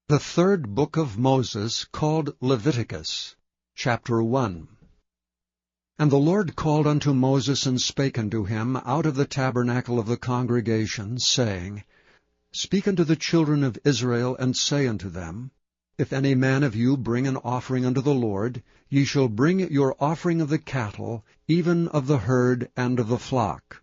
The third book of Moses, called Leviticus, chapter 1. And the Lord called unto Moses, and spake unto him out of the tabernacle of the congregation, saying, Speak unto the children of Israel, and say unto them, If any man of you bring an offering unto the Lord, ye shall bring your offering of the cattle, even of the herd and of the flock.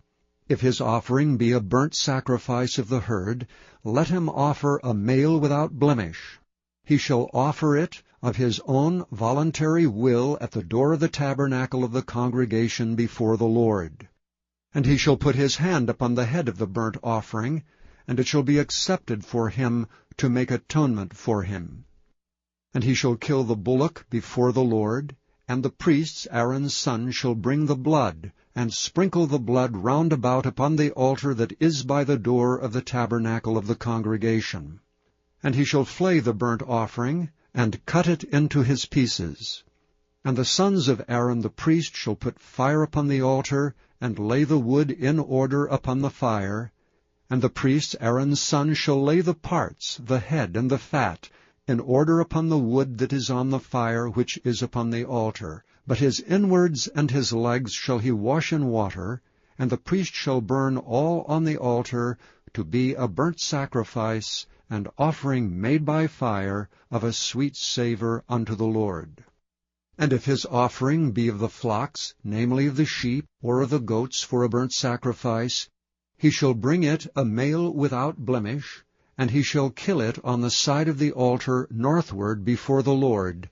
If his offering be a burnt sacrifice of the herd, let him offer a male without blemish. He shall offer it of his own voluntary will at the door of the tabernacle of the congregation before the Lord. And he shall put his hand upon the head of the burnt offering, and it shall be accepted for him to make atonement for him. And he shall kill the bullock before the Lord, and the priests Aaron's son shall bring the blood, and sprinkle the blood round about upon the altar that is by the door of the tabernacle of the congregation. And he shall flay the burnt offering, and cut it into his pieces. And the sons of Aaron the priest shall put fire upon the altar, and lay the wood in order upon the fire. And the priest Aaron's son shall lay the parts, the head and the fat, in order upon the wood that is on the fire which is upon the altar. But his inwards and his legs shall he wash in water, and the priest shall burn all on the altar to be a burnt sacrifice, and offering made by fire of a sweet savour unto the Lord. And if his offering be of the flocks, namely of the sheep, or of the goats for a burnt sacrifice, he shall bring it a male without blemish, and he shall kill it on the side of the altar northward before the Lord.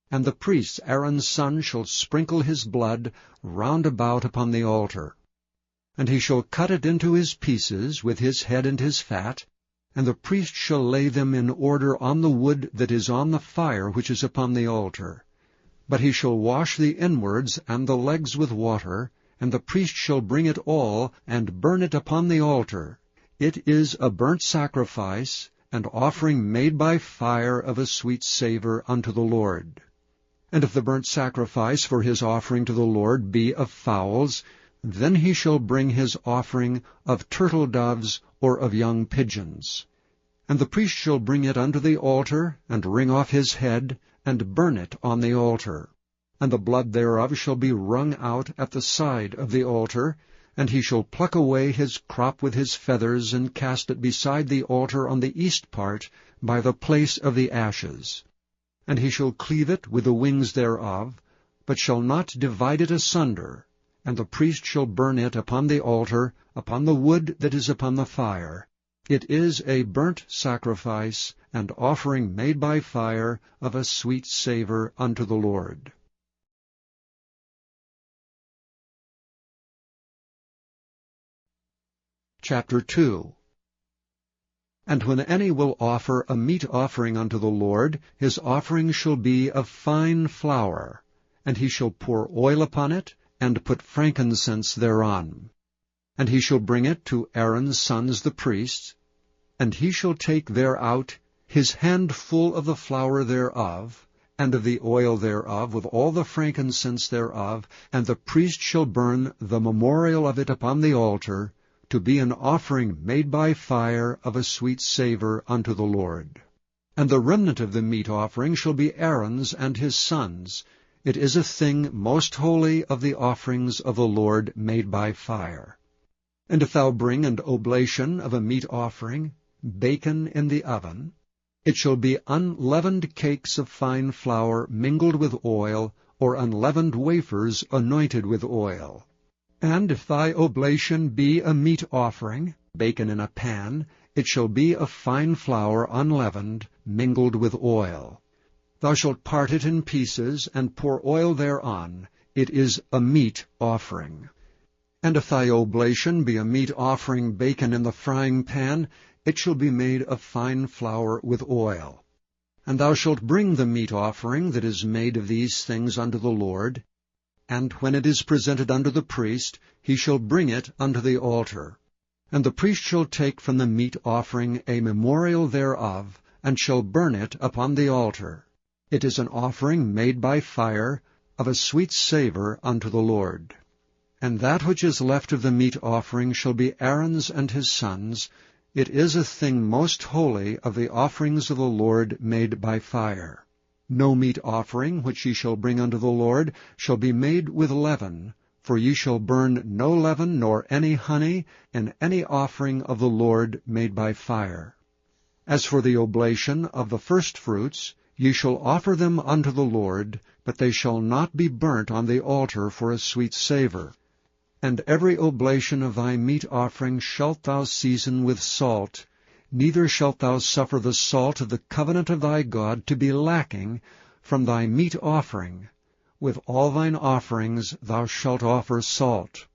And the priest Aaron's son shall sprinkle his blood round about upon the altar. And he shall cut it into his pieces with his head and his fat, and the priest shall lay them in order on the wood that is on the fire which is upon the altar. But he shall wash the inwards and the legs with water, and the priest shall bring it all, and burn it upon the altar. It is a burnt sacrifice, and offering made by fire of a sweet savour unto the Lord. And if the burnt sacrifice for his offering to the Lord be of fowls, then he shall bring his offering of turtle-doves or of young pigeons. And the priest shall bring it unto the altar, and wring off his head, and burn it on the altar. And the blood thereof shall be wrung out at the side of the altar, and he shall pluck away his crop with his feathers, and cast it beside the altar on the east part, by the place of the ashes. And he shall cleave it with the wings thereof, but shall not divide it asunder. And the priest shall burn it upon the altar, upon the wood that is upon the fire. It is a burnt sacrifice, and offering made by fire of a sweet savour unto the Lord. Chapter 2. And when any will offer a meat offering unto the Lord, his offering shall be of fine flour, and he shall pour oil upon it, and put frankincense thereon. And he shall bring it to Aaron's sons the priests, and he shall take thereout his handful of the flour thereof, and of the oil thereof, with all the frankincense thereof, and the priest shall burn the memorial of it upon the altar, to be an offering made by fire of a sweet savour unto the Lord. And the remnant of the meat offering shall be Aaron's and his sons'. It is a thing most holy of the offerings of the Lord made by fire. And if thou bring an oblation of a meat offering, baken in the oven, it shall be unleavened cakes of fine flour mingled with oil, or unleavened wafers anointed with oil. And if thy oblation be a meat offering, baken in a pan, it shall be of fine flour unleavened, mingled with oil. Thou shalt part it in pieces, and pour oil thereon. It is a meat offering. And if thy oblation be a meat offering baken in the frying pan, it shall be made of fine flour with oil. And thou shalt bring the meat offering that is made of these things unto the Lord, and when it is presented unto the priest, he shall bring it unto the altar. And the priest shall take from the meat offering a memorial thereof, and shall burn it upon the altar. It is an offering made by fire, of a sweet savour unto the Lord. And that which is left of the meat offering shall be Aaron's and his sons'. It is a thing most holy of the offerings of the Lord made by fire. No meat offering which ye shall bring unto the Lord shall be made with leaven, for ye shall burn no leaven nor any honey in any offering of the Lord made by fire. As for the oblation of the firstfruits, ye shall offer them unto the Lord, but they shall not be burnt on the altar for a sweet savour. And every oblation of thy meat offering shalt thou season with salt, neither shalt thou suffer the salt of the covenant of thy God to be lacking from thy meat offering. With all thine offerings thou shalt offer salt.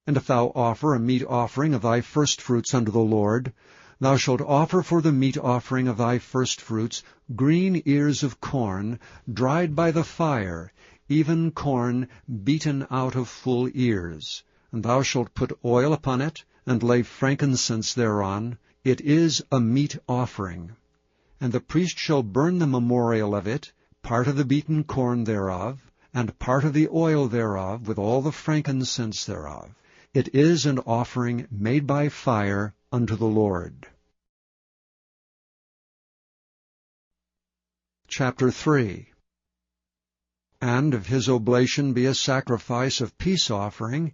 And if thou offer a meat offering of thy firstfruits unto the Lord, thou shalt offer for the meat offering of thy firstfruits green ears of corn, dried by the fire, even corn beaten out of full ears. And thou shalt put oil upon it, and lay frankincense thereon. It is a meat offering. And the priest shall burn the memorial of it, part of the beaten corn thereof, and part of the oil thereof, with all the frankincense thereof. It is an offering made by fire unto the Lord. Chapter 3. And if his oblation be a sacrifice of peace offering,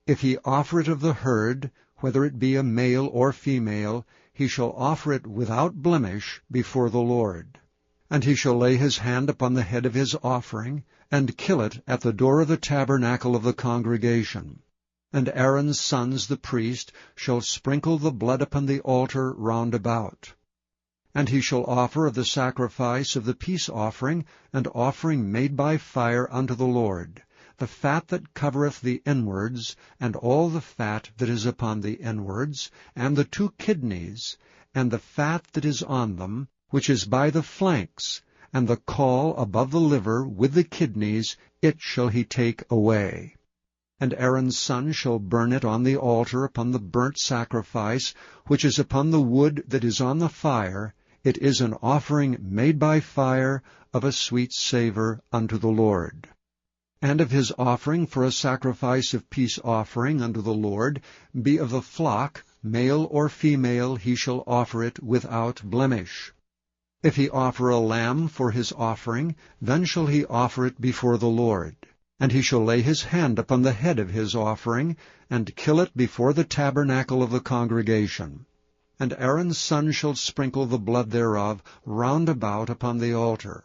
if he offer it of the herd, whether it be a male or female, he shall offer it without blemish before the Lord. And he shall lay his hand upon the head of his offering, and kill it at the door of the tabernacle of the congregation. And Aaron's sons the priest shall sprinkle the blood upon the altar round about. And he shall offer of the sacrifice of the peace offering an offering made by fire unto the Lord, the fat that covereth the inwards, and all the fat that is upon the inwards, and the 2 kidneys, and the fat that is on them, which is by the flanks, and the caul above the liver with the kidneys, it shall he take away. And Aaron's son shall burn it on the altar upon the burnt sacrifice, which is upon the wood that is on the fire. It is an offering made by fire of a sweet savour unto the Lord. And if his offering for a sacrifice of peace offering unto the Lord be of the flock, male or female, he shall offer it without blemish. If he offer a lamb for his offering, then shall he offer it before the Lord. And he shall lay his hand upon the head of his offering, and kill it before the tabernacle of the congregation. And Aaron's son shall sprinkle the blood thereof round about upon the altar.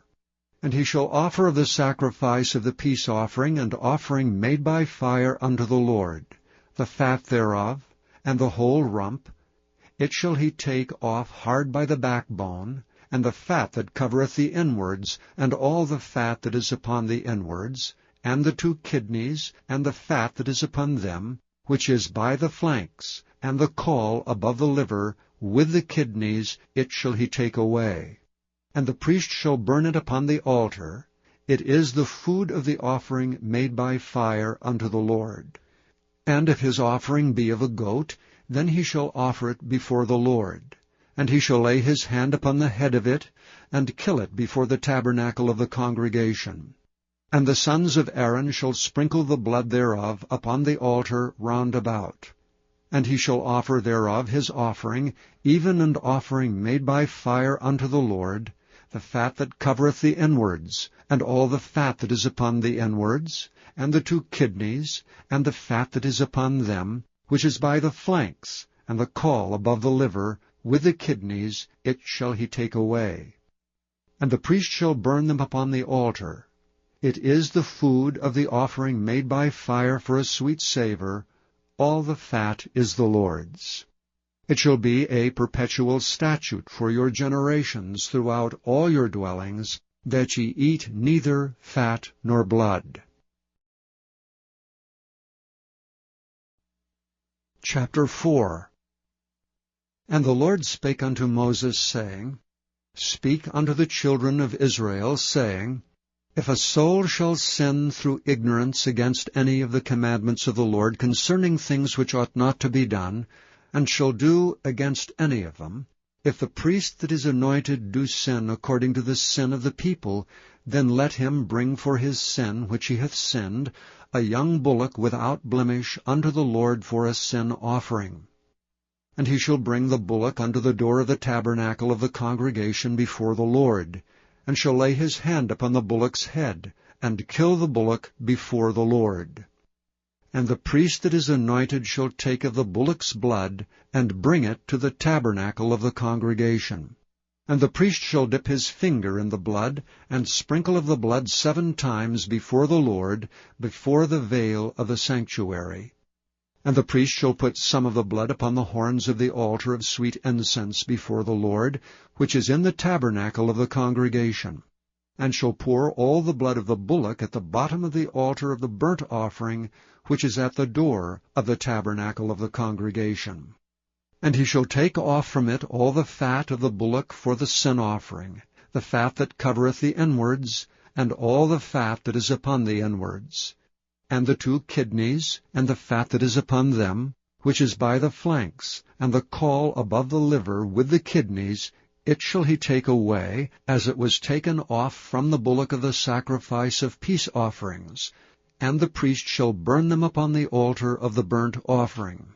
And he shall offer of the sacrifice of the peace offering an offering made by fire unto the Lord, the fat thereof, and the whole rump. It shall he take off hard by the backbone, and the fat that covereth the inwards, and all the fat that is upon the inwards, and the 2 kidneys, and the fat that is upon them, which is by the flanks, and the caul above the liver, with the kidneys, it shall he take away. And the priest shall burn it upon the altar. It is the food of the offering made by fire unto the Lord. And if his offering be of a goat, then he shall offer it before the Lord. And he shall lay his hand upon the head of it, and kill it before the tabernacle of the congregation. And the sons of Aaron shall sprinkle the blood thereof upon the altar round about. And he shall offer thereof his offering, even an offering made by fire unto the Lord, the fat that covereth the inwards, and all the fat that is upon the inwards, and the 2 kidneys, and the fat that is upon them, which is by the flanks, and the caul above the liver, with the kidneys, it shall he take away. And the priest shall burn them upon the altar. It is the food of the offering made by fire for a sweet savour. All the fat is the Lord's. It shall be a perpetual statute for your generations throughout all your dwellings, that ye eat neither fat nor blood. Chapter 4. And the Lord spake unto Moses, saying, Speak unto the children of Israel, saying, If a soul shall sin through ignorance against any of the commandments of the Lord concerning things which ought not to be done, and shall do against any of them, if the priest that is anointed do sin according to the sin of the people, then let him bring for his sin which he hath sinned a young bullock without blemish unto the Lord for a sin offering. And he shall bring the bullock unto the door of the tabernacle of the congregation before the Lord, and shall lay his hand upon the bullock's head, and kill the bullock before the Lord. And the priest that is anointed shall take of the bullock's blood, and bring it to the tabernacle of the congregation. And the priest shall dip his finger in the blood, and sprinkle of the blood 7 times before the Lord, before the veil of the sanctuary. And the priest shall put some of the blood upon the horns of the altar of sweet incense before the Lord, which is in the tabernacle of the congregation, and shall pour all the blood of the bullock at the bottom of the altar of the burnt offering, which is at the door of the tabernacle of the congregation. And he shall take off from it all the fat of the bullock for the sin offering, the fat that covereth the inwards, and all the fat that is upon the inwards, and the 2 kidneys, and the fat that is upon them, which is by the flanks, and the caul above the liver with the kidneys, it shall he take away, as it was taken off from the bullock of the sacrifice of peace offerings, and the priest shall burn them upon the altar of the burnt offering.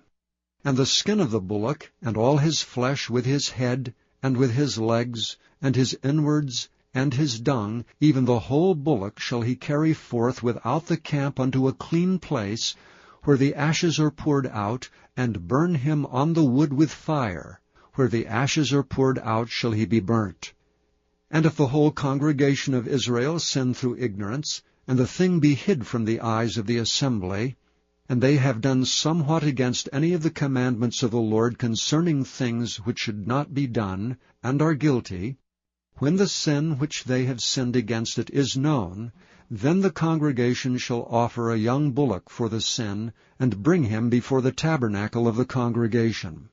And the skin of the bullock, and all his flesh with his head, and with his legs, and his inwards, and his dung, even the whole bullock shall he carry forth without the camp unto a clean place, where the ashes are poured out, and burn him on the wood with fire. Where the ashes are poured out shall he be burnt. And if the whole congregation of Israel sin through ignorance, and the thing be hid from the eyes of the assembly, and they have done somewhat against any of the commandments of the Lord concerning things which should not be done, and are guilty, when the sin which they have sinned against it is known, then the congregation shall offer a young bullock for the sin, and bring him before the tabernacle of the congregation.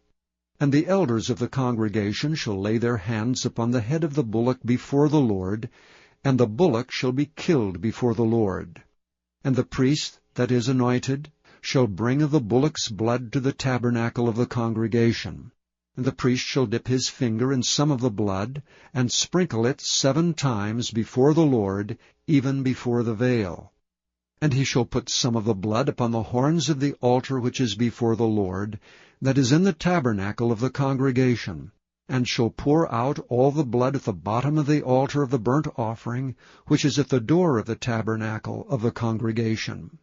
And the elders of the congregation shall lay their hands upon the head of the bullock before the Lord, and the bullock shall be killed before the Lord. And the priest that is anointed shall bring of the bullock's blood to the tabernacle of the congregation. And the priest shall dip his finger in some of the blood, and sprinkle it 7 times before the Lord, even before the veil. And he shall put some of the blood upon the horns of the altar which is before the Lord, that is in the tabernacle of the congregation, and shall pour out all the blood at the bottom of the altar of the burnt offering, which is at the door of the tabernacle of the congregation.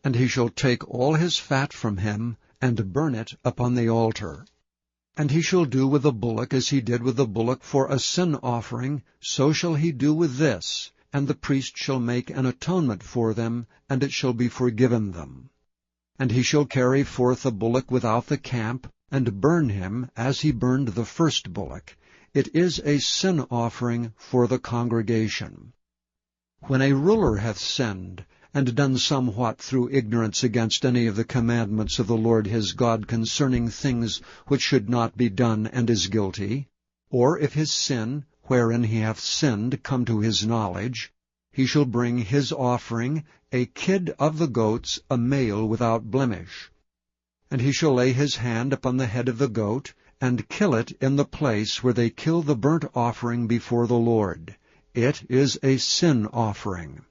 And he shall take all his fat from him, and burn it upon the altar. And he shall do with the bullock as he did with the bullock for a sin offering, so shall he do with this, and the priest shall make an atonement for them, and it shall be forgiven them. And he shall carry forth the bullock without the camp, and burn him as he burned the first bullock. It is a sin offering for the congregation. When a ruler hath sinned, and done somewhat through ignorance against any of the commandments of the Lord his God concerning things which should not be done, and is guilty, or if his sin, wherein he hath sinned, come to his knowledge, he shall bring his offering, a kid of the goats, a male without blemish. And he shall lay his hand upon the head of the goat, and kill it in the place where they kill the burnt offering before the Lord. It is a sin offering.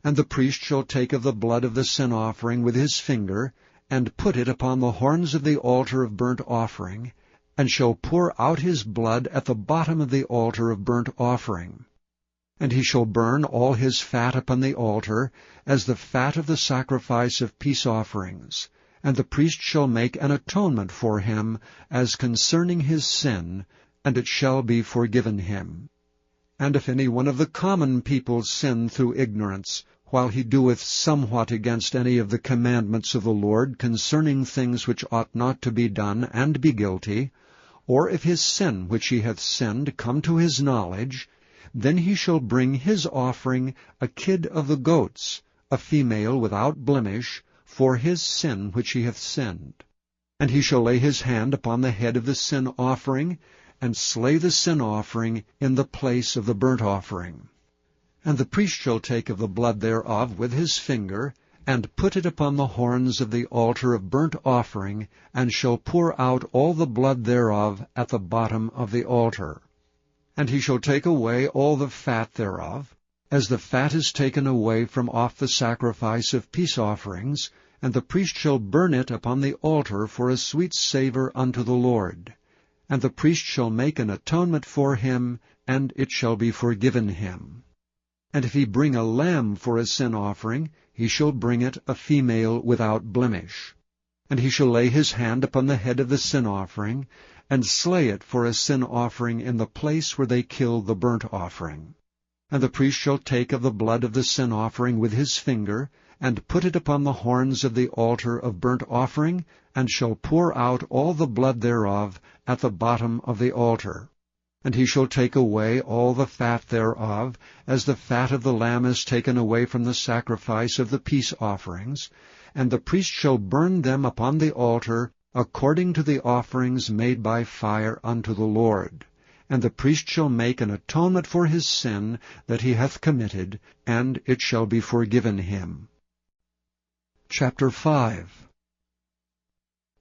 And the priest shall take of the blood of the sin offering with his finger, and put it upon the horns of the altar of burnt offering, and shall pour out his blood at the bottom of the altar of burnt offering. And he shall burn all his fat upon the altar, as the fat of the sacrifice of peace offerings. And the priest shall make an atonement for him, as concerning his sin, and it shall be forgiven him. And if any one of the common people sin through ignorance, while he doeth somewhat against any of the commandments of the Lord concerning things which ought not to be done, and be guilty, or if his sin which he hath sinned come to his knowledge, then he shall bring his offering, a kid of the goats, a female without blemish, for his sin which he hath sinned. And he shall lay his hand upon the head of the sin offering, and slay the sin offering in the place of the burnt offering. And the priest shall take of the blood thereof with his finger, and put it upon the horns of the altar of burnt offering, and shall pour out all the blood thereof at the bottom of the altar. And he shall take away all the fat thereof, as the fat is taken away from off the sacrifice of peace offerings, and the priest shall burn it upon the altar for a sweet savour unto the Lord. And the priest shall make an atonement for him, and it shall be forgiven him. And if he bring a lamb for a sin offering, he shall bring it a female without blemish. And he shall lay his hand upon the head of the sin offering, and slay it for a sin offering in the place where they kill the burnt offering. And the priest shall take of the blood of the sin offering with his finger, and put it upon the horns of the altar of burnt offering, and shall pour out all the blood thereof at the bottom of the altar. And he shall take away all the fat thereof, as the fat of the lamb is taken away from the sacrifice of the peace offerings, and the priest shall burn them upon the altar, according to the offerings made by fire unto the Lord. And the priest shall make an atonement for his sin that he hath committed, and it shall be forgiven him. Chapter 5.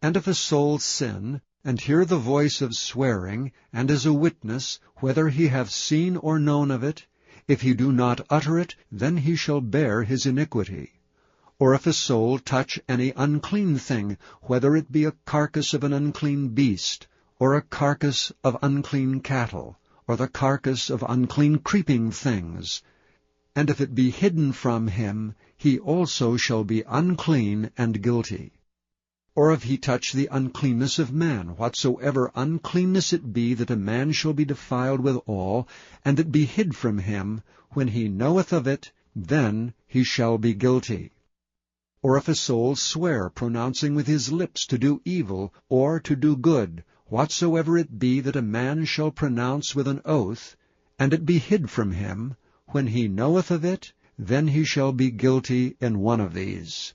And if a soul sin, and hear the voice of swearing, and is a witness, whether he have seen or known of it, if he do not utter it, then he shall bear his iniquity. Or if a soul touch any unclean thing, whether it be a carcass of an unclean beast, or a carcass of unclean cattle, or the carcass of unclean creeping things, and if it be hidden from him, he also shall be unclean and guilty. Or if he touch the uncleanness of man, whatsoever uncleanness it be, that a man shall be defiled withal, and it be hid from him, when he knoweth of it, then he shall be guilty. Or if a soul swear, pronouncing with his lips to do evil, or to do good, whatsoever it be that a man shall pronounce with an oath, and it be hid from him, when he knoweth of it, then he shall be guilty in one of these.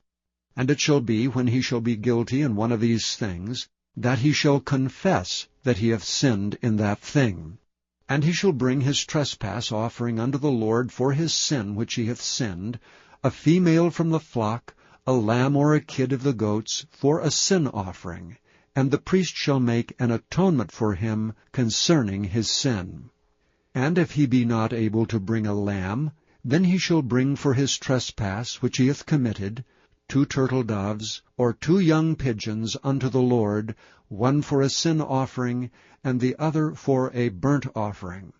And it shall be, when he shall be guilty in one of these things, that he shall confess that he hath sinned in that thing. And he shall bring his trespass offering unto the Lord for his sin which he hath sinned, a female from the flock, a lamb or a kid of the goats, for a sin offering, and the priest shall make an atonement for him concerning his sin. And if he be not able to bring a lamb, then he shall bring for his trespass which he hath committed 2 turtle doves, or 2 young pigeons unto the Lord, one for a sin offering, and the other for a burnt offering.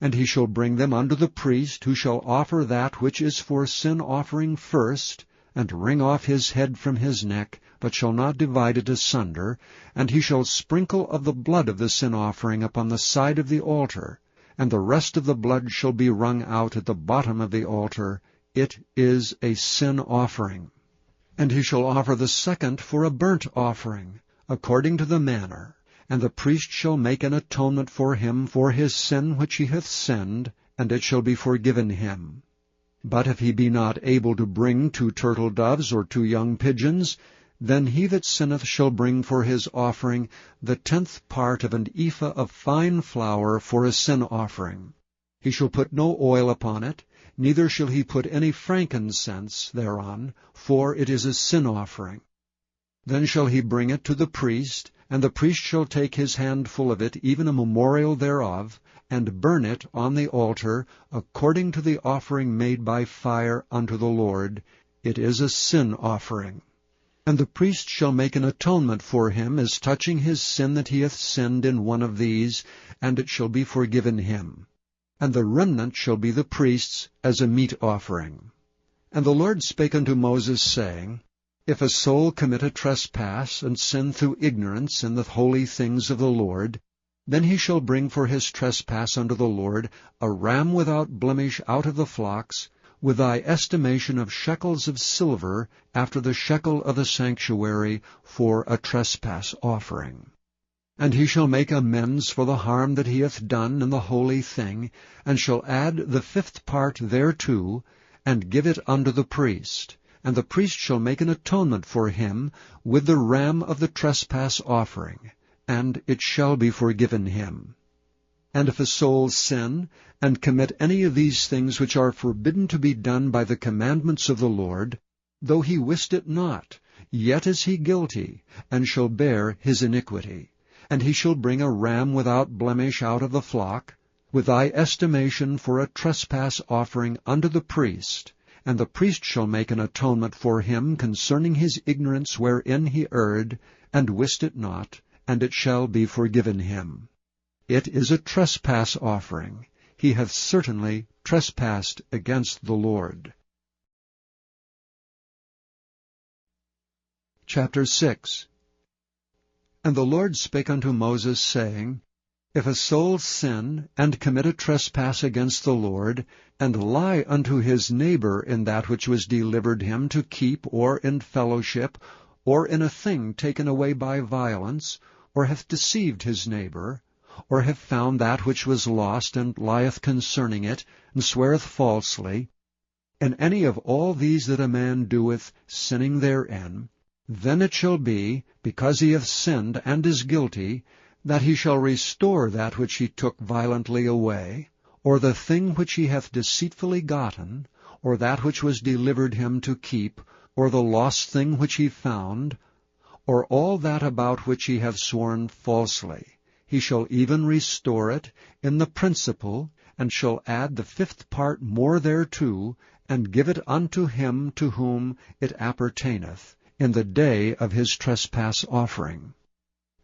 And he shall bring them unto the priest, who shall offer that which is for sin offering first, and wring off his head from his neck, but shall not divide it asunder, and he shall sprinkle of the blood of the sin offering upon the side of the altar, and the rest of the blood shall be wrung out at the bottom of the altar. It is a sin offering. And he shall offer the second for a burnt offering, according to the manner, and the priest shall make an atonement for him for his sin which he hath sinned, and it shall be forgiven him. But if he be not able to bring 2 turtle doves or 2 young pigeons, then he that sinneth shall bring for his offering the 10th part of an ephah of fine flour for a sin offering. He shall put no oil upon it, neither shall he put any frankincense thereon, for it is a sin offering. Then shall he bring it to the priest, and the priest shall take his handful of it, even a memorial thereof, and burn it on the altar, according to the offering made by fire unto the Lord. It is a sin offering. And the priest shall make an atonement for him as touching his sin that he hath sinned in one of these, and it shall be forgiven him. And the remnant shall be the priest's as a meat offering. And the Lord spake unto Moses, saying, If a soul commit a trespass, and sin through ignorance in the holy things of the Lord, then he shall bring for his trespass unto the Lord a ram without blemish out of the flocks, with thy estimation of shekels of silver, after the shekel of the sanctuary, for a trespass offering. And he shall make amends for the harm that he hath done in the holy thing, and shall add the 5th part thereto, and give it unto the priest. And the priest shall make an atonement for him with the ram of the trespass offering, and it shall be forgiven him. And if a soul sin, and commit any of these things which are forbidden to be done by the commandments of the Lord, though he wist it not, yet is he guilty, and shall bear his iniquity. And he shall bring a ram without blemish out of the flock, with thy estimation for a trespass offering unto the priest, And the priest shall make an atonement for him concerning his ignorance wherein he erred, and wist it not, and it shall be forgiven him. It is a trespass offering. He hath certainly trespassed against the Lord. Chapter 6. And the Lord spake unto Moses, saying, If a soul sin, and commit a trespass against the Lord, and lie unto his neighbor in that which was delivered him to keep, or in fellowship, or in a thing taken away by violence, or hath deceived his neighbor, or have found that which was lost, and lieth concerning it, and sweareth falsely, in any of all these that a man doeth, sinning therein, then it shall be, because he hath sinned and is guilty, that he shall restore that which he took violently away, or the thing which he hath deceitfully gotten, or that which was delivered him to keep, or the lost thing which he found, or all that about which he hath sworn falsely. He shall even restore it in the principal, and shall add the 5th part more thereto, and give it unto him to whom it appertaineth, in the day of his trespass offering.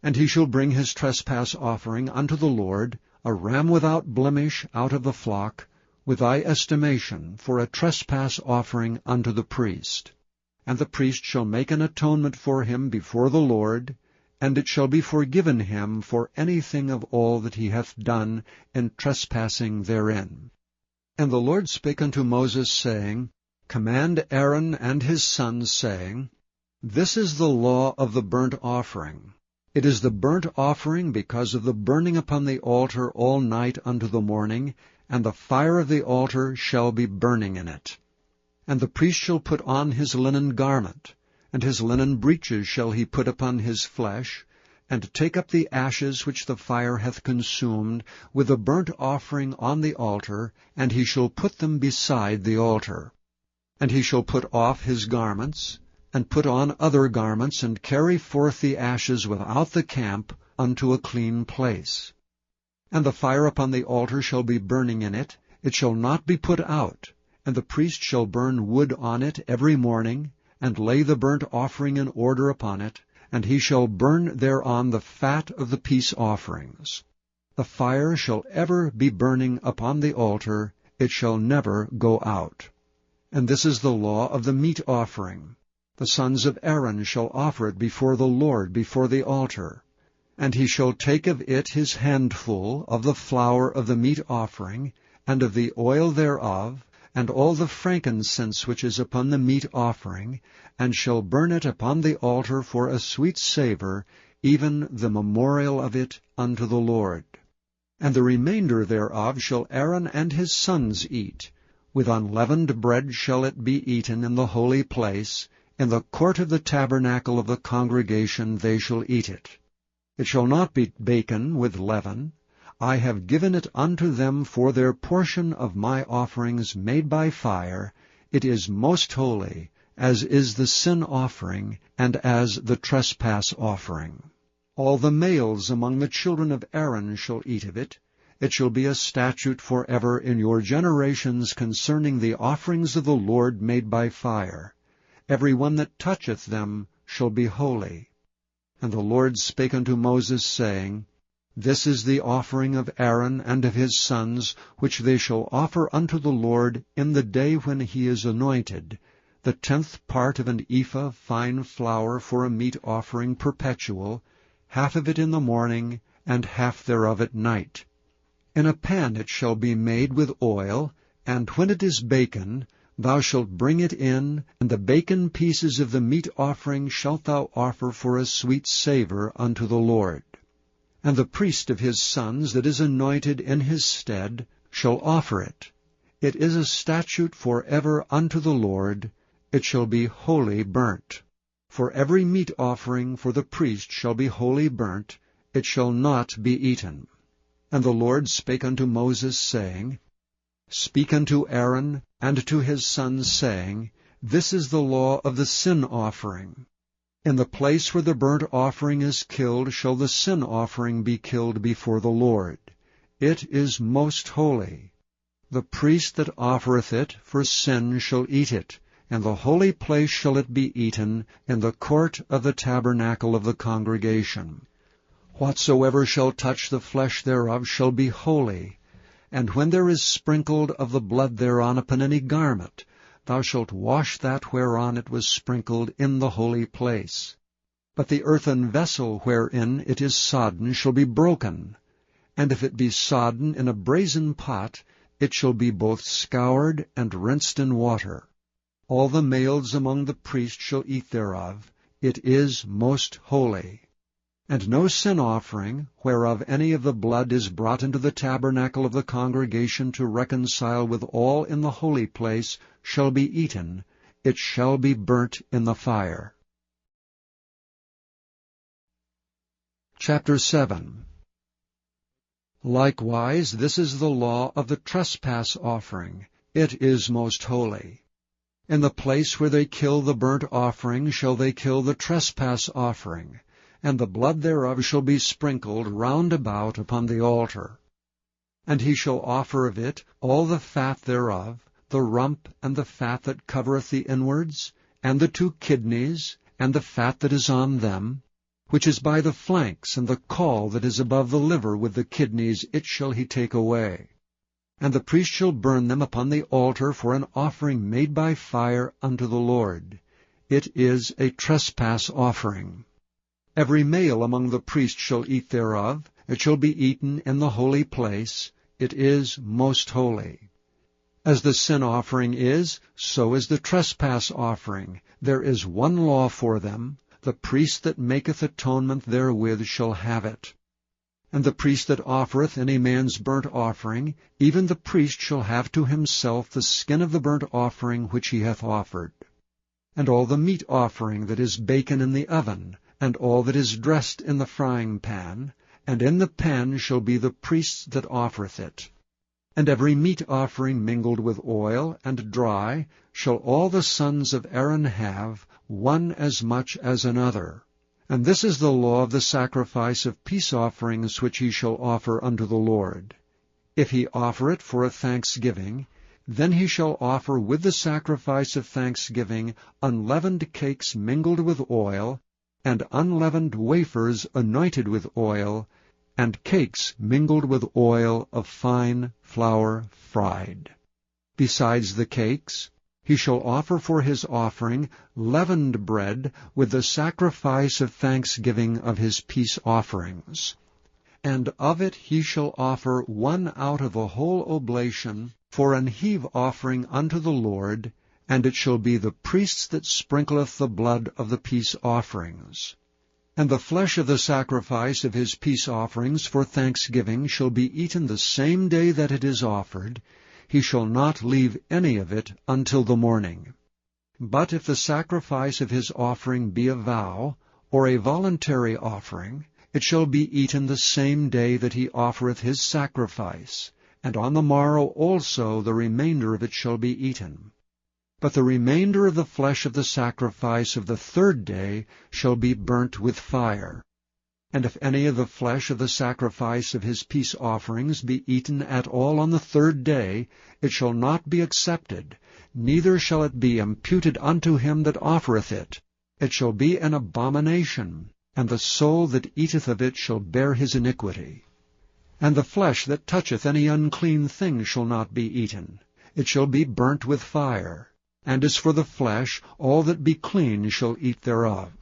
And he shall bring his trespass offering unto the Lord, a ram without blemish out of the flock, with thy estimation, for a trespass offering unto the priest. And the priest shall make an atonement for him before the Lord, and it shall be forgiven him for anything of all that he hath done in trespassing therein. And the Lord spake unto Moses, saying, Command Aaron and his sons, saying, This is the law of the burnt offering. It is the burnt offering because of the burning upon the altar all night unto the morning, and the fire of the altar shall be burning in it. And the priest shall put on his linen garment, and his linen breeches shall he put upon his flesh, and take up the ashes which the fire hath consumed, with the burnt offering on the altar, and he shall put them beside the altar. And he shall put off his garments, and put on other garments, and carry forth the ashes without the camp unto a clean place. And the fire upon the altar shall be burning in it, it shall not be put out, and the priest shall burn wood on it every morning, and lay the burnt offering in order upon it, and he shall burn thereon the fat of the peace offerings. The fire shall ever be burning upon the altar, it shall never go out. And this is the law of the meat offering. The sons of Aaron shall offer it before the Lord, before the altar. And he shall take of it his handful of the flour of the meat offering, and of the oil thereof, and all the frankincense which is upon the meat offering, and shall burn it upon the altar for a sweet savour, even the memorial of it unto the Lord. And the remainder thereof shall Aaron and his sons eat. With unleavened bread shall it be eaten in the holy place. In the court of the tabernacle of the congregation they shall eat it. It shall not be baken with leaven. I have given it unto them for their portion of my offerings made by fire. It is most holy, as is the sin offering, and as the trespass offering. All the males among the children of Aaron shall eat of it. It shall be a statute forever in your generations concerning the offerings of the Lord made by fire. Every one that toucheth them shall be holy. And the Lord spake unto Moses, saying, This is the offering of Aaron and of his sons, which they shall offer unto the Lord in the day when he is anointed, the 10th part of an ephah fine flour for a meat offering perpetual, half of it in the morning, and half thereof at night. In a pan it shall be made with oil, and when it is baken, thou shalt bring it in, and the baken pieces of the meat offering shalt thou offer for a sweet savour unto the Lord. And the priest of his sons that is anointed in his stead shall offer it. It is a statute for ever unto the Lord. It shall be wholly burnt. For every meat offering for the priest shall be wholly burnt. It shall not be eaten. And the Lord spake unto Moses, saying, Speak unto Aaron and to his sons, saying, This is the law of the sin offering. In the place where the burnt offering is killed shall the sin offering be killed before the Lord. It is most holy. The priest that offereth it for sin shall eat it. In the holy place shall it be eaten, in the court of the tabernacle of the congregation. Whatsoever shall touch the flesh thereof shall be holy. And when there is sprinkled of the blood thereon upon any garment, thou shalt wash that whereon it was sprinkled in the holy place. But the earthen vessel wherein it is sodden shall be broken. And if it be sodden in a brazen pot, it shall be both scoured and rinsed in water. All the males among the priests shall eat thereof. It is most holy. And no sin offering, whereof any of the blood is brought into the tabernacle of the congregation to reconcile with all in the holy place, shall be eaten. It shall be burnt in the fire. Chapter 7. Likewise, this is the law of the trespass offering. It is most holy. In the place where they kill the burnt offering shall they kill the trespass offering, and the blood thereof shall be sprinkled round about upon the altar. And he shall offer of it all the fat thereof, the rump and the fat that covereth the inwards, and the 2 kidneys, and the fat that is on them, which is by the flanks, and the caul that is above the liver with the kidneys, it shall he take away. And the priest shall burn them upon the altar for an offering made by fire unto the Lord. It is a trespass offering. Every male among the priests shall eat thereof. It shall be eaten in the holy place. It is most holy. As the sin offering is, so is the trespass offering. There is one law for them. The priest that maketh atonement therewith shall have it. And the priest that offereth any man's burnt offering, even the priest shall have to himself the skin of the burnt offering which he hath offered. And all the meat offering that is baken in the oven, and all that is dressed in the frying pan, and in the pan shall be the priest's that offereth it. And every meat offering mingled with oil and dry shall all the sons of Aaron have, one as much as another. And this is the law of the sacrifice of peace offerings which he shall offer unto the Lord. If he offer it for a thanksgiving, then he shall offer with the sacrifice of thanksgiving unleavened cakes mingled with oil, and unleavened wafers anointed with oil, and cakes mingled with oil of fine flour fried. Besides the cakes, he shall offer for his offering leavened bread with the sacrifice of thanksgiving of his peace offerings. And of it he shall offer 1 out of a whole oblation for an heave offering unto the Lord, and it shall be the priest that sprinkleth the blood of the peace offerings. And the flesh of the sacrifice of his peace offerings for thanksgiving shall be eaten the same day that it is offered. He shall not leave any of it until the morning. But if the sacrifice of his offering be a vow, or a voluntary offering, it shall be eaten the same day that he offereth his sacrifice, and on the morrow also the remainder of it shall be eaten. But the remainder of the flesh of the sacrifice of the 3rd day shall be burnt with fire. And if any of the flesh of the sacrifice of his peace offerings be eaten at all on the 3rd day, it shall not be accepted, neither shall it be imputed unto him that offereth it. It shall be an abomination, and the soul that eateth of it shall bear his iniquity. And the flesh that toucheth any unclean thing shall not be eaten. It shall be burnt with fire. And as for the flesh, all that be clean shall eat thereof.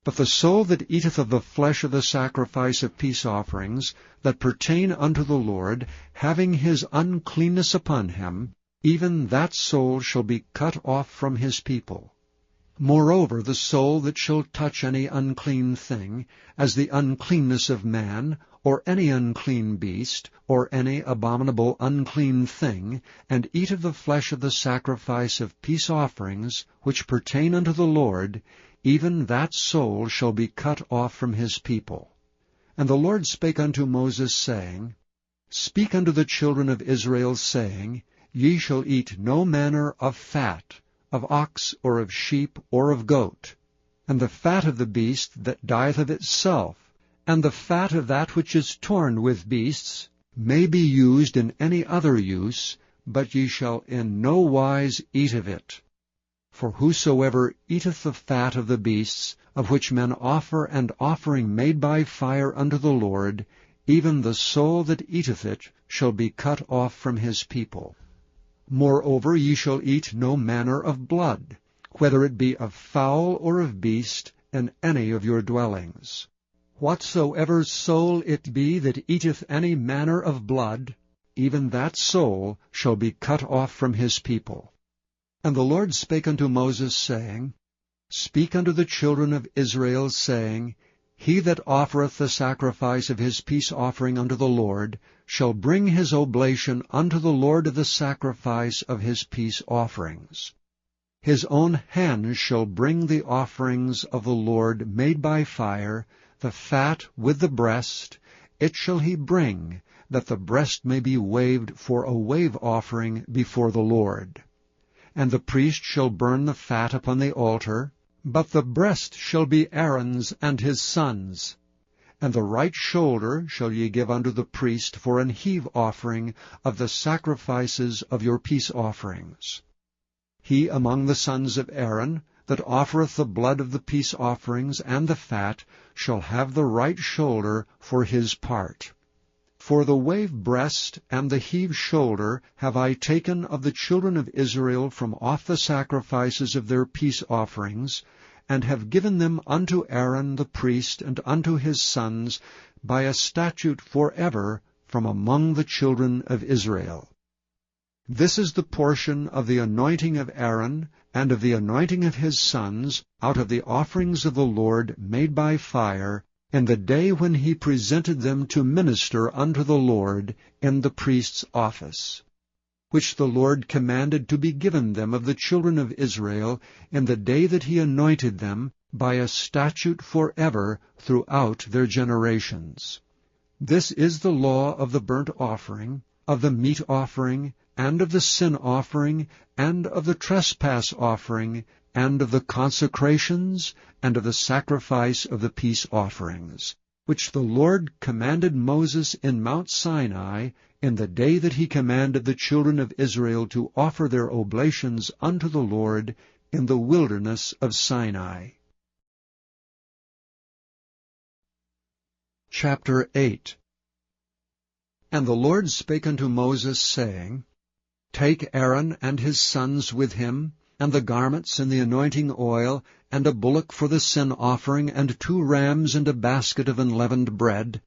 But the soul that eateth of the flesh of the sacrifice of peace offerings, that pertain unto the Lord, having his uncleanness upon him, even that soul shall be cut off from his people. Moreover, the soul that shall touch any unclean thing, as the uncleanness of man, or any unclean beast, or any abominable unclean thing, and eat of the flesh of the sacrifice of peace offerings, which pertain unto the Lord, even that soul shall be cut off from his people. And the Lord spake unto Moses, saying, Speak unto the children of Israel, saying, Ye shall eat no manner of fat, of ox, or of sheep, or of goat, and the fat of the beast that dieth of itself, and the fat of that which is torn with beasts, may be used in any other use, but ye shall in no wise eat of it. For whosoever eateth the fat of the beasts, of which men offer an offering made by fire unto the Lord, even the soul that eateth it shall be cut off from his people. Moreover ye shall eat no manner of blood, whether it be of fowl or of beast, in any of your dwellings. Whatsoever soul it be that eateth any manner of blood, even that soul shall be cut off from his people. And the Lord spake unto Moses, saying, Speak unto the children of Israel, saying, He that offereth the sacrifice of his peace offering unto the Lord shall bring his oblation unto the Lord of the sacrifice of his peace offerings. His own hand shall bring the offerings of the Lord made by fire, the fat with the breast, it shall he bring, that the breast may be waved for a wave offering before the Lord. And the priest shall burn the fat upon the altar, but the breast shall be Aaron's and his sons'. And the right shoulder shall ye give unto the priest for an heave offering of the sacrifices of your peace offerings. He among the sons of Aaron, that offereth the blood of the peace offerings and the fat, shall have the right shoulder for his part. For the wave breast and the heave shoulder have I taken of the children of Israel from off the sacrifices of their peace offerings, and have given them unto Aaron the priest and unto his sons by a statute forever from among the children of Israel. This is the portion of the anointing of Aaron, and of the anointing of his sons, out of the offerings of the Lord made by fire, in the day when he presented them to minister unto the Lord in the priest's office, which the Lord commanded to be given them of the children of Israel in the day that he anointed them, by a statute forever throughout their generations. This is the law of the burnt offering, of the meat offering, and of the sin offering, and of the trespass offering, and of the consecrations, and of the sacrifice of the peace offerings, which the Lord commanded Moses in Mount Sinai, in the day that he commanded the children of Israel to offer their oblations unto the Lord in the wilderness of Sinai. Chapter 8. And the Lord spake unto Moses, saying, Take Aaron and his sons with him, and the garments and the anointing oil, and a bullock for the sin offering, and 2 rams, and a basket of unleavened bread,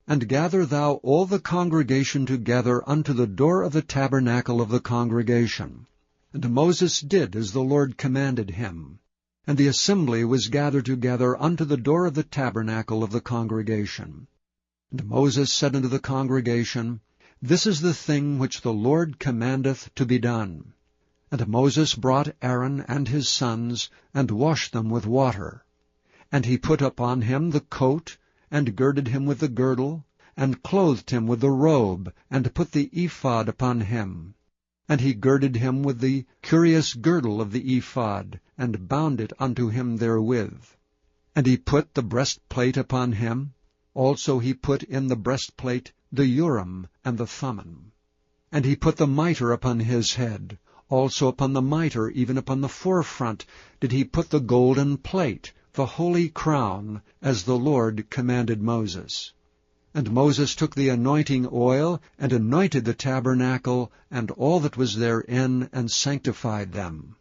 and gather thou all the congregation together unto the door of the tabernacle of the congregation. And Moses did as the Lord commanded him. And the assembly was gathered together unto the door of the tabernacle of the congregation. And Moses said unto the congregation, This is the thing which the Lord commandeth to be done. And Moses brought Aaron and his sons, and washed them with water. And he put upon him the coat, and girded him with the girdle, and clothed him with the robe, and put the ephod upon him. And he girded him with the curious girdle of the ephod, and bound it unto him therewith. And he put the breastplate upon him. Also he put in the breastplate the Urim and the Thummim. And he put the mitre upon his head. Also upon the mitre, even upon the forefront, did he put the golden plate, the holy crown, as the Lord commanded Moses. And Moses took the anointing oil, and anointed the tabernacle, and all that was therein, and sanctified them.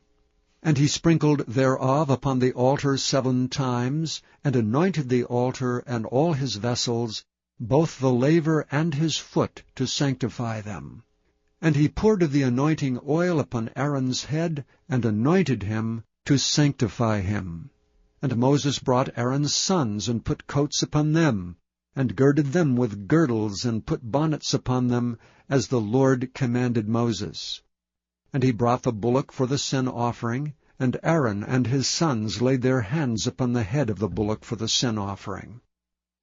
And he sprinkled thereof upon the altar 7 times, and anointed the altar and all his vessels, both the laver and his foot, to sanctify them. And he poured of the anointing oil upon Aaron's head, and anointed him to sanctify him. And Moses brought Aaron's sons, and put coats upon them, and girded them with girdles, and put bonnets upon them, as the Lord commanded Moses. And he brought the bullock for the sin offering, and Aaron and his sons laid their hands upon the head of the bullock for the sin offering.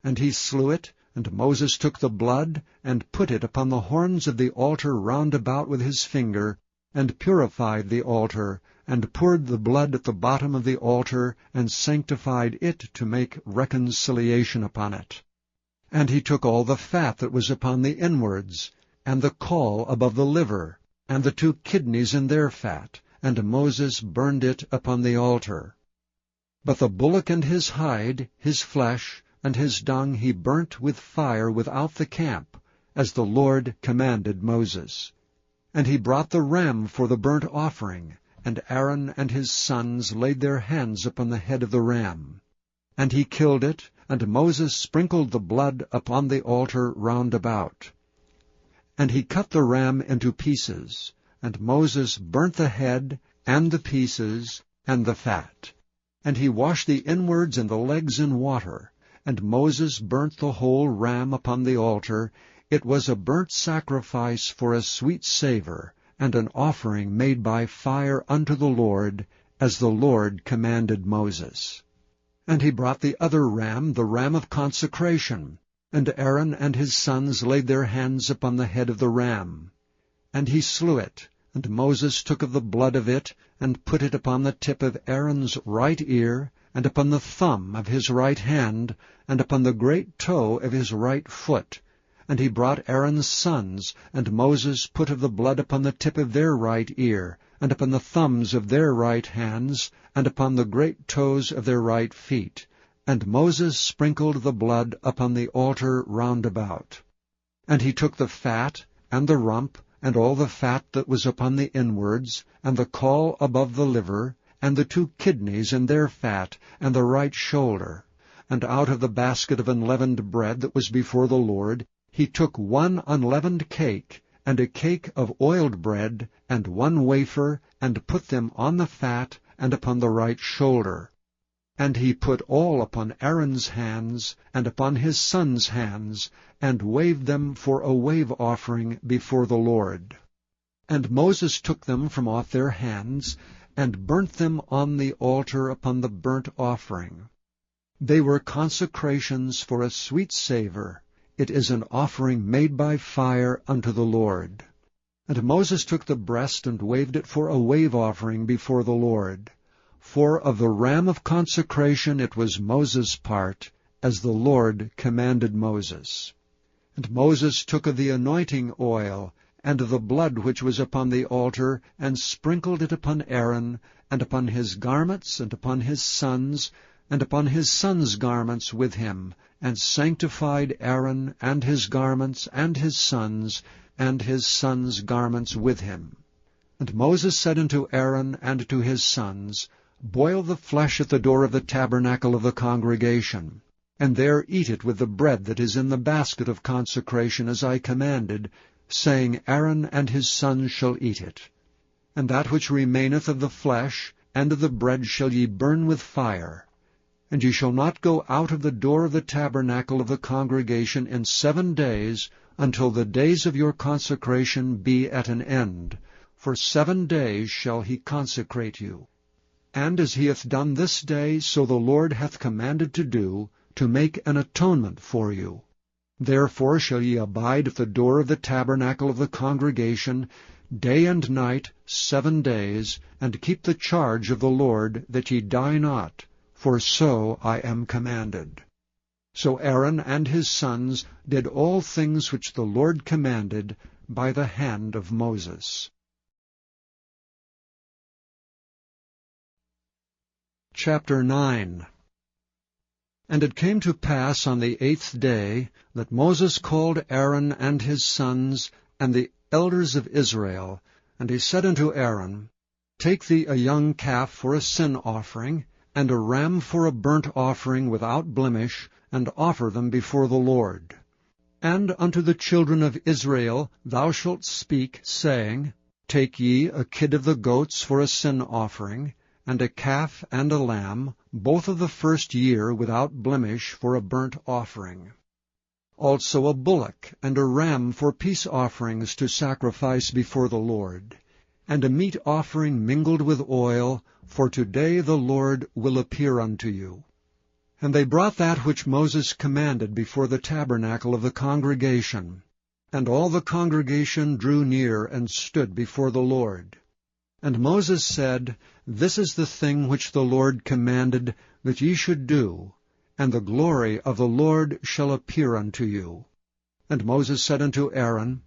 And he slew it, and Moses took the blood, and put it upon the horns of the altar round about with his finger, and purified the altar, and poured the blood at the bottom of the altar, and sanctified it to make reconciliation upon it. And he took all the fat that was upon the inwards, and the caul above the liver, and the 2 kidneys in their fat, and Moses burned it upon the altar. But the bullock and his hide, his flesh, and his dung he burnt with fire without the camp, as the Lord commanded Moses. And he brought the ram for the burnt offering, and Aaron and his sons laid their hands upon the head of the ram. And he killed it, and Moses sprinkled the blood upon the altar round about. And he cut the ram into pieces, and Moses burnt the head, and the pieces, and the fat. And he washed the inwards and the legs in water, and Moses burnt the whole ram upon the altar. It was a burnt sacrifice for a sweet savour, and an offering made by fire unto the Lord, as the Lord commanded Moses. And he brought the other ram, the ram of consecration, and Aaron and his sons laid their hands upon the head of the ram. And he slew it, and Moses took of the blood of it, and put it upon the tip of Aaron's right ear, and upon the thumb of his right hand, and upon the great toe of his right foot. And he brought Aaron's sons, and Moses put of the blood upon the tip of their right ear, and upon the thumbs of their right hands, and upon the great toes of their right feet. And Moses sprinkled the blood upon the altar round about. And he took the fat, and the rump, and all the fat that was upon the inwards, and the caul above the liver, and the 2 kidneys and their fat, and the right shoulder. And out of the basket of unleavened bread that was before the Lord, he took 1 unleavened cake, and a cake of oiled bread, and 1 wafer, and put them on the fat, and upon the right shoulder. And he put all upon Aaron's hands, and upon his sons' hands, and waved them for a wave offering before the Lord. And Moses took them from off their hands, and burnt them on the altar upon the burnt offering. They were consecrations for a sweet savour. It is an offering made by fire unto the Lord. And Moses took the breast, and waved it for a wave offering before the Lord. For of the ram of consecration it was Moses' part, as the Lord commanded Moses. And Moses took of the anointing oil, and of the blood which was upon the altar, and sprinkled it upon Aaron, and upon his garments, and upon his sons, and upon his sons' garments with him, and sanctified Aaron, and his garments, and his sons' garments with him. And Moses said unto Aaron and to his sons, Boil the flesh at the door of the tabernacle of the congregation, and there eat it with the bread that is in the basket of consecration, as I commanded, saying, Aaron and his sons shall eat it. And that which remaineth of the flesh and of the bread shall ye burn with fire. And ye shall not go out of the door of the tabernacle of the congregation in 7 days, until the days of your consecration be at an end. For 7 days shall he consecrate you. And as he hath done this day, so the Lord hath commanded to do, to make an atonement for you. Therefore shall ye abide at the door of the tabernacle of the congregation, day and night 7 days, and keep the charge of the Lord, that ye die not, for so I am commanded. So Aaron and his sons did all things which the Lord commanded by the hand of Moses. Chapter 9. And it came to pass on the 8th day that Moses called Aaron and his sons and the elders of Israel, and he said unto Aaron, Take thee a young calf for a sin offering, and a ram for a burnt offering without blemish, and offer them before the Lord. And unto the children of Israel thou shalt speak, saying, Take ye a kid of the goats for a sin offering, and a calf and a lamb, both of the first year without blemish, for a burnt offering. Also a bullock and a ram for peace offerings to sacrifice before the Lord, and a meat offering mingled with oil, for today the Lord will appear unto you. And they brought that which Moses commanded before the tabernacle of the congregation. And all the congregation drew near and stood before the Lord. And Moses said, This is the thing which the Lord commanded that ye should do, and the glory of the Lord shall appear unto you. And Moses said unto Aaron,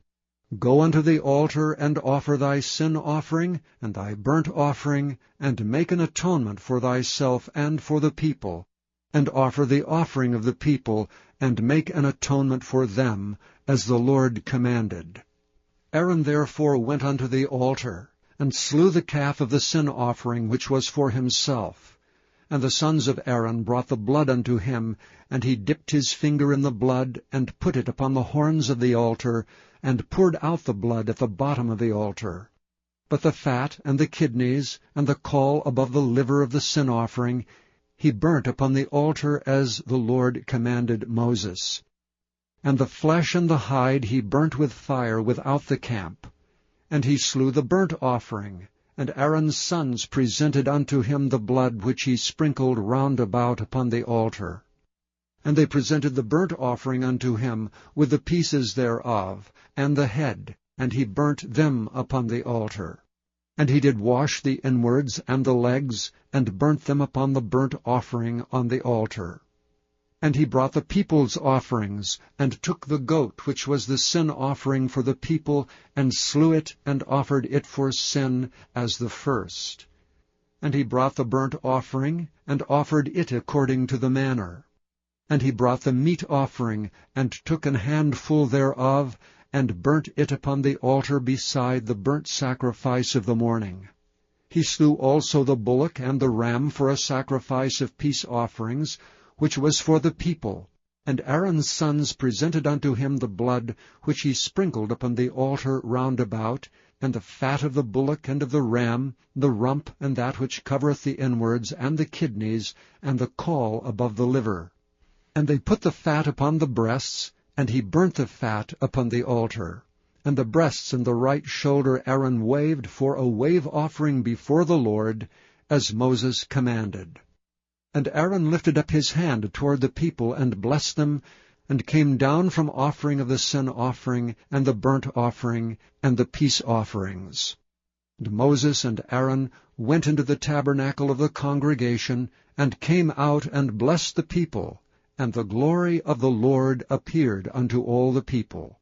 Go unto the altar, and offer thy sin offering, and thy burnt offering, and make an atonement for thyself and for the people, and offer the offering of the people, and make an atonement for them, as the Lord commanded. Aaron therefore went unto the altar, and slew the calf of the sin offering which was for himself. And the sons of Aaron brought the blood unto him, and he dipped his finger in the blood, and put it upon the horns of the altar, and poured out the blood at the bottom of the altar. But the fat, and the kidneys, and the caul above the liver of the sin offering, he burnt upon the altar as the Lord commanded Moses. And the flesh and the hide he burnt with fire without the camp. And he slew the burnt offering, and Aaron's sons presented unto him the blood which he sprinkled round about upon the altar. And they presented the burnt offering unto him, with the pieces thereof, and the head, and he burnt them upon the altar. And he did wash the inwards and the legs, and burnt them upon the burnt offering on the altar. And he brought the people's offerings, and took the goat which was the sin offering for the people, and slew it, and offered it for sin as the first. And he brought the burnt offering, and offered it according to the manner. And he brought the meat offering, and took an handful thereof, and burnt it upon the altar beside the burnt sacrifice of the morning. He slew also the bullock and the ram for a sacrifice of peace offerings, which was for the people. And Aaron's sons presented unto him the blood, which he sprinkled upon the altar round about, and the fat of the bullock and of the ram, the rump, and that which covereth the inwards, and the kidneys, and the caul above the liver. And they put the fat upon the breasts, and he burnt the fat upon the altar. And the breasts and the right shoulder Aaron waved for a wave offering before the Lord, as Moses commanded. And Aaron lifted up his hand toward the people, and blessed them, and came down from offering of the sin offering, and the burnt offering, and the peace offerings. And Moses and Aaron went into the tabernacle of the congregation, and came out and blessed the people, and the glory of the Lord appeared unto all the people.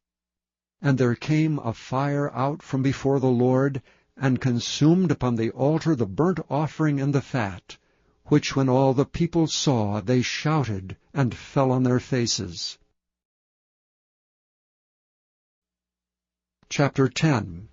And there came a fire out from before the Lord, and consumed upon the altar the burnt offering and the fat, which when all the people saw, they shouted, and fell on their faces. Chapter 10.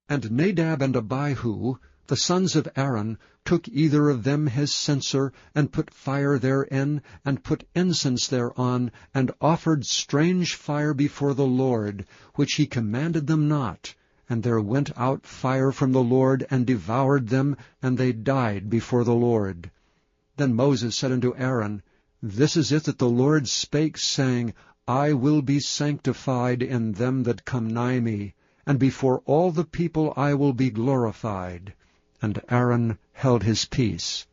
And Nadab and Abihu, the sons of Aaron, took either of them his censer, and put fire therein, and put incense thereon, and offered strange fire before the Lord, which he commanded them not. And there went out fire from the Lord, and devoured them, and they died before the Lord. Then Moses said unto Aaron, This is it that the Lord spake, saying, I will be sanctified in them that come nigh me, and before all the people I will be glorified. And Aaron held his peace.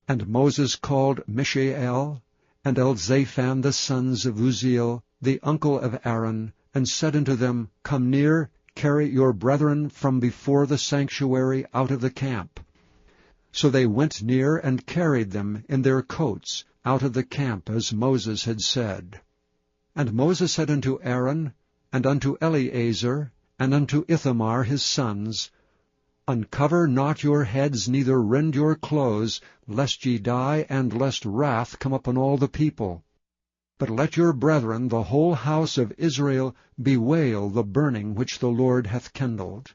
And Moses called Mishael, and Elzaphan the sons of Uzziel, the uncle of Aaron, and said unto them, Come near, carry your brethren from before the sanctuary out of the camp. So they went near and carried them in their coats out of the camp, as Moses had said. And Moses said unto Aaron, and unto Eleazar, and unto Ithamar his sons, Uncover not your heads, neither rend your clothes, lest ye die, and lest wrath come upon all the people. But let your brethren, the whole house of Israel, bewail the burning which the Lord hath kindled.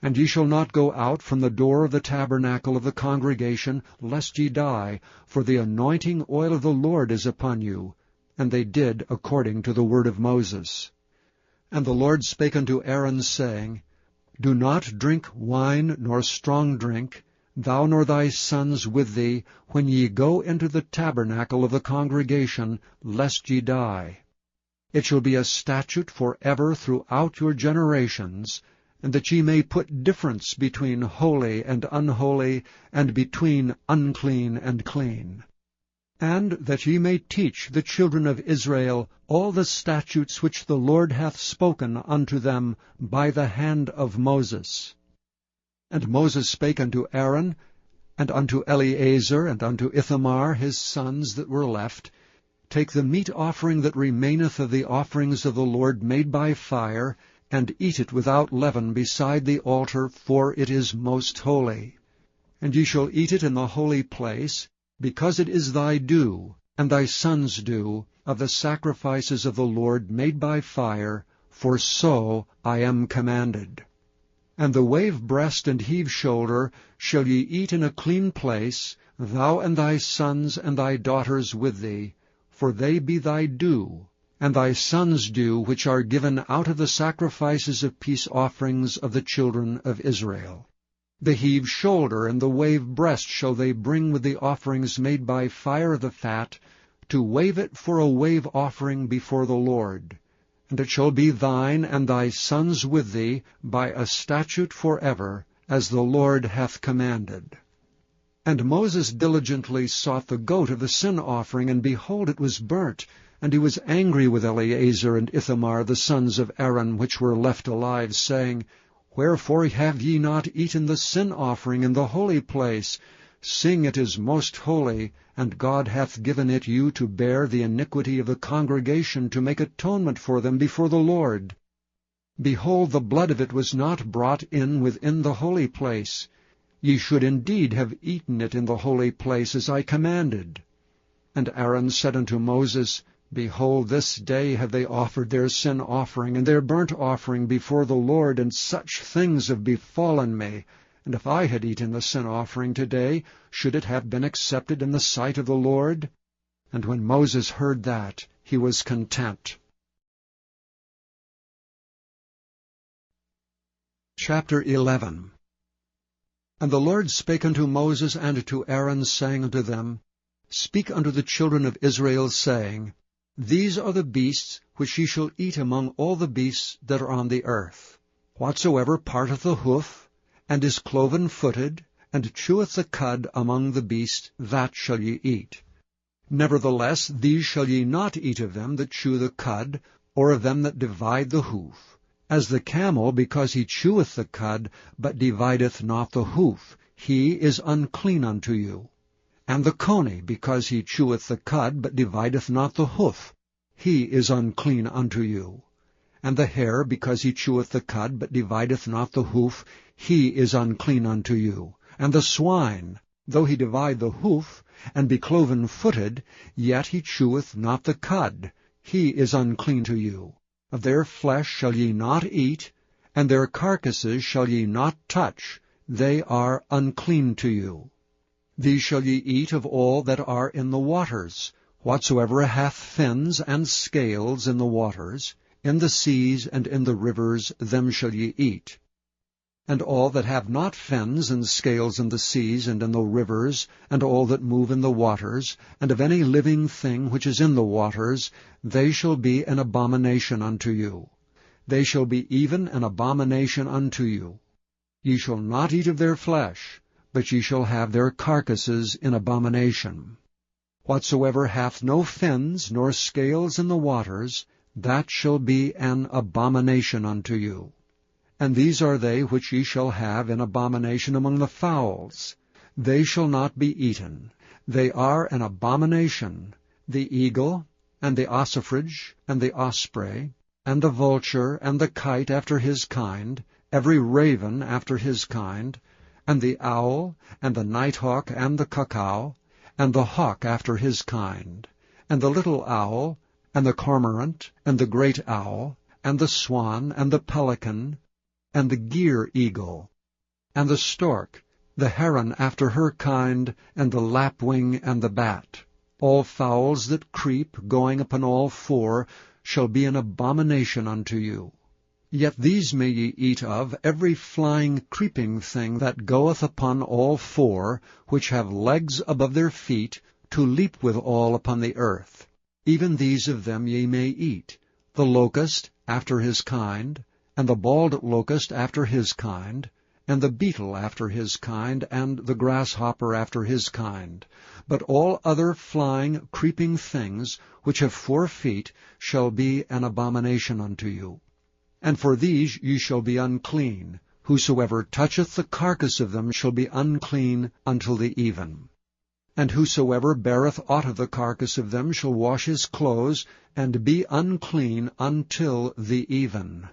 And ye shall not go out from the door of the tabernacle of the congregation, lest ye die, for the anointing oil of the Lord is upon you. And they did according to the word of Moses. And the Lord spake unto Aaron, saying, Do not drink wine nor strong drink, thou nor thy sons with thee, when ye go into the tabernacle of the congregation, lest ye die. It shall be a statute for ever throughout your generations, and that ye may put difference between holy and unholy, and between unclean and clean. And that ye may teach the children of Israel all the statutes which the Lord hath spoken unto them by the hand of Moses. And Moses spake unto Aaron, And unto Eleazar and unto Ithamar his sons that were left, take the meat offering that remaineth of the offerings of the Lord made by fire, and eat it without leaven beside the altar, for it is most holy. And ye shall eat it in the holy place, because it is thy due, and thy sons' due, of the sacrifices of the Lord made by fire, for so I am commanded. And the wave breast and heave shoulder shall ye eat in a clean place, thou and thy sons and thy daughters with thee, for they be thy due, and thy sons' due, which are given out of the sacrifices of peace offerings of the children of Israel. The heave shoulder and the wave breast shall they bring with the offerings made by fire of the fat, to wave it for a wave offering before the Lord. And it shall be thine and thy sons with thee by a statute forever, as the Lord hath commanded. And Moses diligently sought the goat of the sin offering, and behold, it was burnt. And he was angry with Eleazar and Ithamar, the sons of Aaron, which were left alive, saying, Wherefore have ye not eaten the sin offering in the holy place, seeing it is most holy, and God hath given it you to bear the iniquity of the congregation, to make atonement for them before the Lord? Behold, the blood of it was not brought in within the holy place. Ye should indeed have eaten it in the holy place, as I commanded. And Aaron said unto Moses, Behold, this day have they offered their sin offering and their burnt offering before the Lord, and such things have befallen me. And if I had eaten the sin offering today, should it have been accepted in the sight of the Lord? And when Moses heard that, he was content. Chapter 11. And the Lord spake unto Moses and to Aaron, saying unto them, Speak unto the children of Israel, saying, These are the beasts which ye shall eat among all the beasts that are on the earth. Whatsoever parteth the hoof, and is cloven-footed, and cheweth the cud among the beasts, that shall ye eat. Nevertheless, these shall ye not eat of them that chew the cud, or of them that divide the hoof. As the camel, because he cheweth the cud, but divideth not the hoof, he is unclean unto you. And the coney, because he cheweth the cud, but divideth not the hoof, he is unclean unto you. And the hare, because he cheweth the cud, but divideth not the hoof, he is unclean unto you. And the swine, though he divide the hoof, and be cloven-footed, yet he cheweth not the cud, he is unclean to you. Of their flesh shall ye not eat, and their carcasses shall ye not touch, they are unclean to you. These shall ye eat of all that are in the waters, whatsoever hath fins and scales in the waters, in the seas and in the rivers, them shall ye eat. And all that have not fins and scales in the seas and in the rivers, and all that move in the waters, and of any living thing which is in the waters, they shall be an abomination unto you. They shall be even an abomination unto you. Ye shall not eat of their flesh, but ye shall have their carcasses in abomination. Whatsoever hath no fins nor scales in the waters, that shall be an abomination unto you. And these are they which ye shall have in abomination among the fowls. They shall not be eaten. They are an abomination, the eagle, and the ossifrage, and the osprey, and the vulture, and the kite after his kind, every raven after his kind, and the owl, and the nighthawk, and the cuckoo, and the hawk after his kind, and the little owl, and the cormorant, and the great owl, and the swan, and the pelican, and the gyre eagle, and the stork, the heron after her kind, and the lapwing, and the bat. All fowls that creep, going upon all four, shall be an abomination unto you. Yet these may ye eat of, every flying creeping thing that goeth upon all four, which have legs above their feet, to leap withal upon the earth. Even these of them ye may eat, the locust after his kind, and the bald locust after his kind, and the beetle after his kind, and the grasshopper after his kind. But all other flying, creeping things, which have 4 feet, shall be an abomination unto you. And for these ye shall be unclean, Whosoever toucheth the carcass of them shall be unclean until the even. And whosoever beareth aught of the carcass of them shall wash his clothes, and be unclean until the even.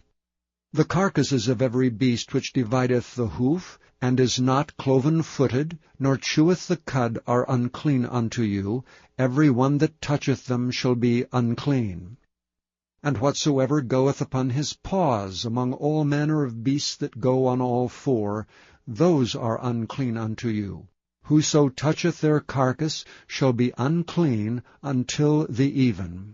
The carcasses of every beast which divideth the hoof, and is not cloven-footed, nor cheweth the cud, are unclean unto you. Every one that toucheth them shall be unclean. And whatsoever goeth upon his paws among all manner of beasts that go on all four, those are unclean unto you. Whoso toucheth their carcass shall be unclean until the even.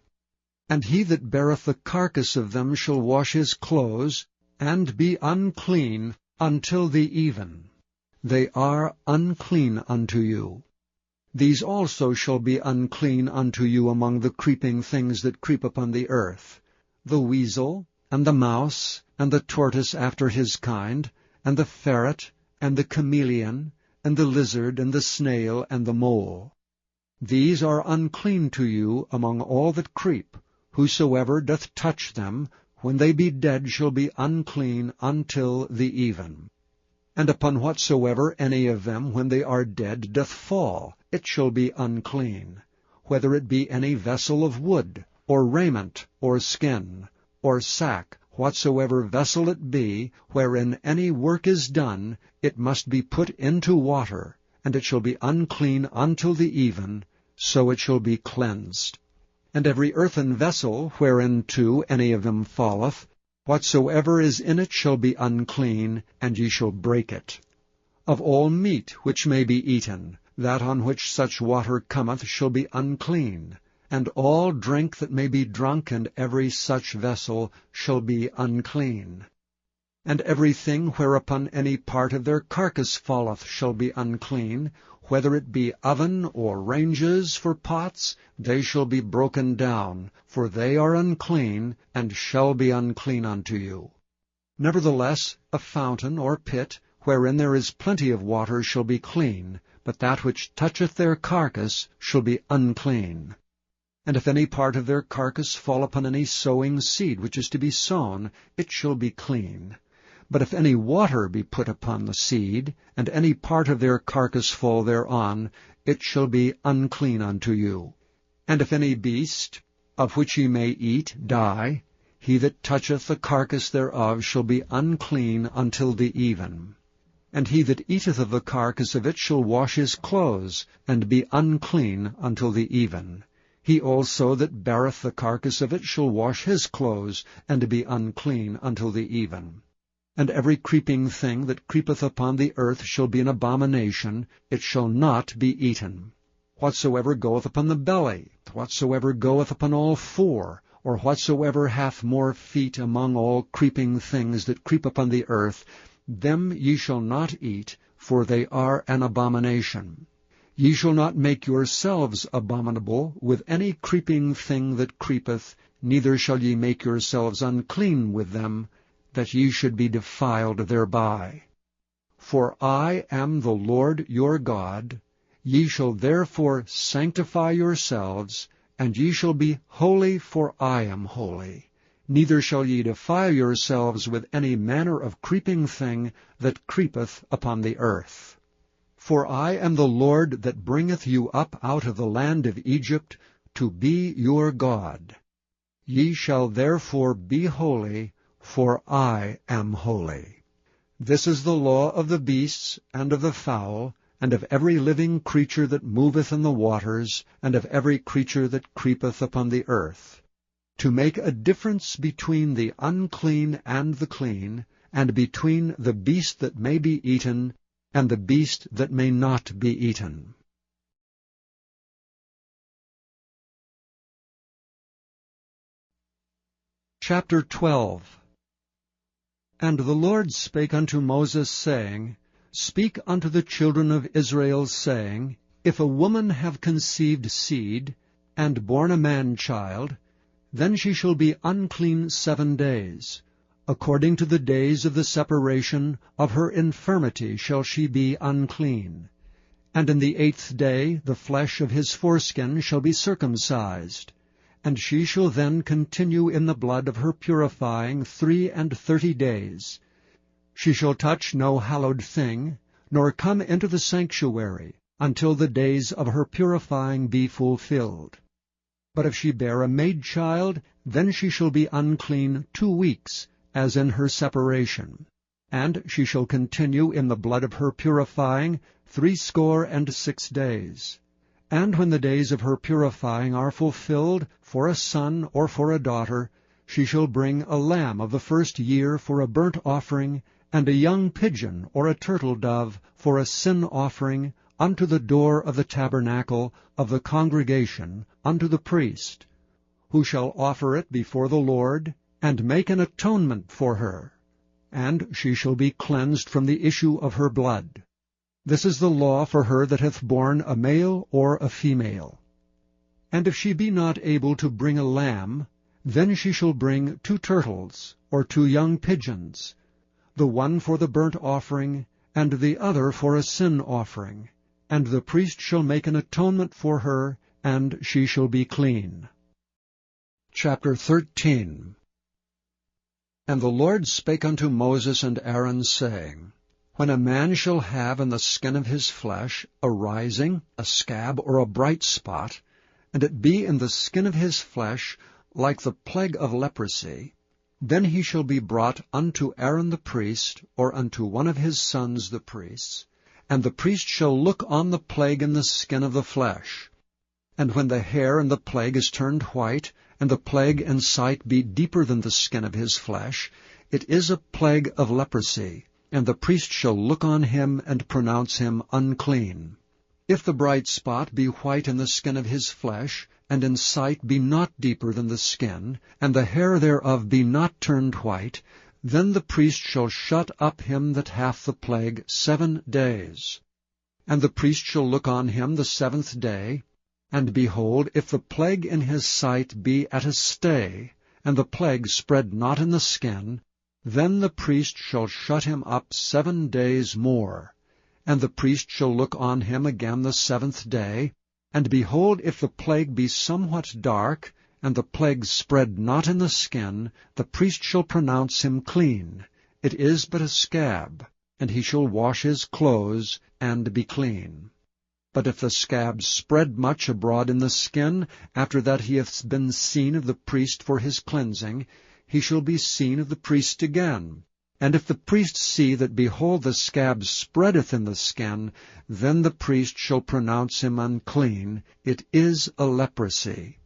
And he that beareth the carcass of them shall wash his clothes, and be unclean until the even. They are unclean unto you. These also shall be unclean unto you among the creeping things that creep upon the earth, the weasel, and the mouse, and the tortoise after his kind, and the ferret, and the chameleon, and the lizard, and the snail, and the mole. These are unclean to you among all that creep. Whosoever doth touch them, when they be dead, shall be unclean until the even. And upon whatsoever any of them, when they are dead, doth fall, it shall be unclean, whether it be any vessel of wood, or raiment, or skin, or sack, whatsoever vessel it be, wherein any work is done, it must be put into water, and it shall be unclean until the even, so it shall be cleansed. And every earthen vessel, whereinto any of them falleth, whatsoever is in it shall be unclean, and ye shall break it. Of all meat which may be eaten, that on which such water cometh shall be unclean, and all drink that may be drunk, and every such vessel shall be unclean. And everything whereupon any part of their carcass falleth shall be unclean, whether it be oven or ranges for pots, they shall be broken down, for they are unclean, and shall be unclean unto you. Nevertheless, a fountain or pit, wherein there is plenty of water, shall be clean, but that which toucheth their carcass shall be unclean. And if any part of their carcass fall upon any sowing seed which is to be sown, it shall be clean. But if any water be put upon the seed, and any part of their carcass fall thereon, it shall be unclean unto you. And if any beast, of which ye may eat, die, he that toucheth the carcass thereof shall be unclean until the even. And he that eateth of the carcass of it shall wash his clothes, and be unclean until the even. He also that beareth the carcass of it shall wash his clothes, and be unclean until the even. And every creeping thing that creepeth upon the earth shall be an abomination, it shall not be eaten. Whatsoever goeth upon the belly, whatsoever goeth upon all four, or whatsoever hath more feet among all creeping things that creep upon the earth, them ye shall not eat, for they are an abomination. Ye shall not make yourselves abominable with any creeping thing that creepeth, neither shall ye make yourselves unclean with them, that ye should be defiled thereby. For I am the Lord your God. Ye shall therefore sanctify yourselves, and ye shall be holy, for I am holy. Neither shall ye defile yourselves with any manner of creeping thing that creepeth upon the earth. For I am the Lord that bringeth you up out of the land of Egypt, to be your God. Ye shall therefore be holy, for I am holy. This is the law of the beasts, and of the fowl, and of every living creature that moveth in the waters, and of every creature that creepeth upon the earth, to make a difference between the unclean and the clean, and between the beast that may be eaten, and the beast that may not be eaten. Chapter 12. And the Lord spake unto Moses, saying, Speak unto the children of Israel, saying, If a woman have conceived seed, and born a man-child, then she shall be unclean 7 days. According to the days of the separation of her infirmity shall she be unclean. And in the 8th day the flesh of his foreskin shall be circumcised. And she shall then continue in the blood of her purifying 33 days. She shall touch no hallowed thing, nor come into the sanctuary, until the days of her purifying be fulfilled. But if she bear a maid-child, then she shall be unclean 2 weeks, as in her separation. And she shall continue in the blood of her purifying 66 days. And when the days of her purifying are fulfilled, for a son or for a daughter, she shall bring a lamb of the first year for a burnt offering, and a young pigeon or a turtle-dove for a sin offering, unto the door of the tabernacle of the congregation, unto the priest, who shall offer it before the Lord, and make an atonement for her. And she shall be cleansed from the issue of her blood. This is the law for her that hath borne a male or a female. And if she be not able to bring a lamb, then she shall bring 2 turtles, or 2 young pigeons, the one for the burnt offering, and the other for a sin offering. And the priest shall make an atonement for her, and she shall be clean. Chapter 13. And the Lord spake unto Moses and Aaron, saying, When a man shall have in the skin of his flesh a rising, a scab, or a bright spot, and it be in the skin of his flesh like the plague of leprosy, then he shall be brought unto Aaron the priest, or unto one of his sons the priests, and the priest shall look on the plague in the skin of the flesh. And when the hair in the plague is turned white, and the plague in sight be deeper than the skin of his flesh, it is a plague of leprosy, and the priest shall look on him and pronounce him unclean. If the bright spot be white in the skin of his flesh, and in sight be not deeper than the skin, and the hair thereof be not turned white, then the priest shall shut up him that hath the plague 7 days. And the priest shall look on him the 7th day, and behold, if the plague in his sight be at a stay, and the plague spread not in the skin, then the priest shall shut him up 7 days more. And the priest shall look on him again the 7th day, and behold, if the plague be somewhat dark, and the plague spread not in the skin, the priest shall pronounce him clean. It is but a scab, and he shall wash his clothes, and be clean. But if the scab spread much abroad in the skin, after that he hath been seen of the priest for his cleansing, he shall be seen of the priest again. And if the priest see that, behold, the scab spreadeth in the skin, then the priest shall pronounce him unclean. It is a leprosy.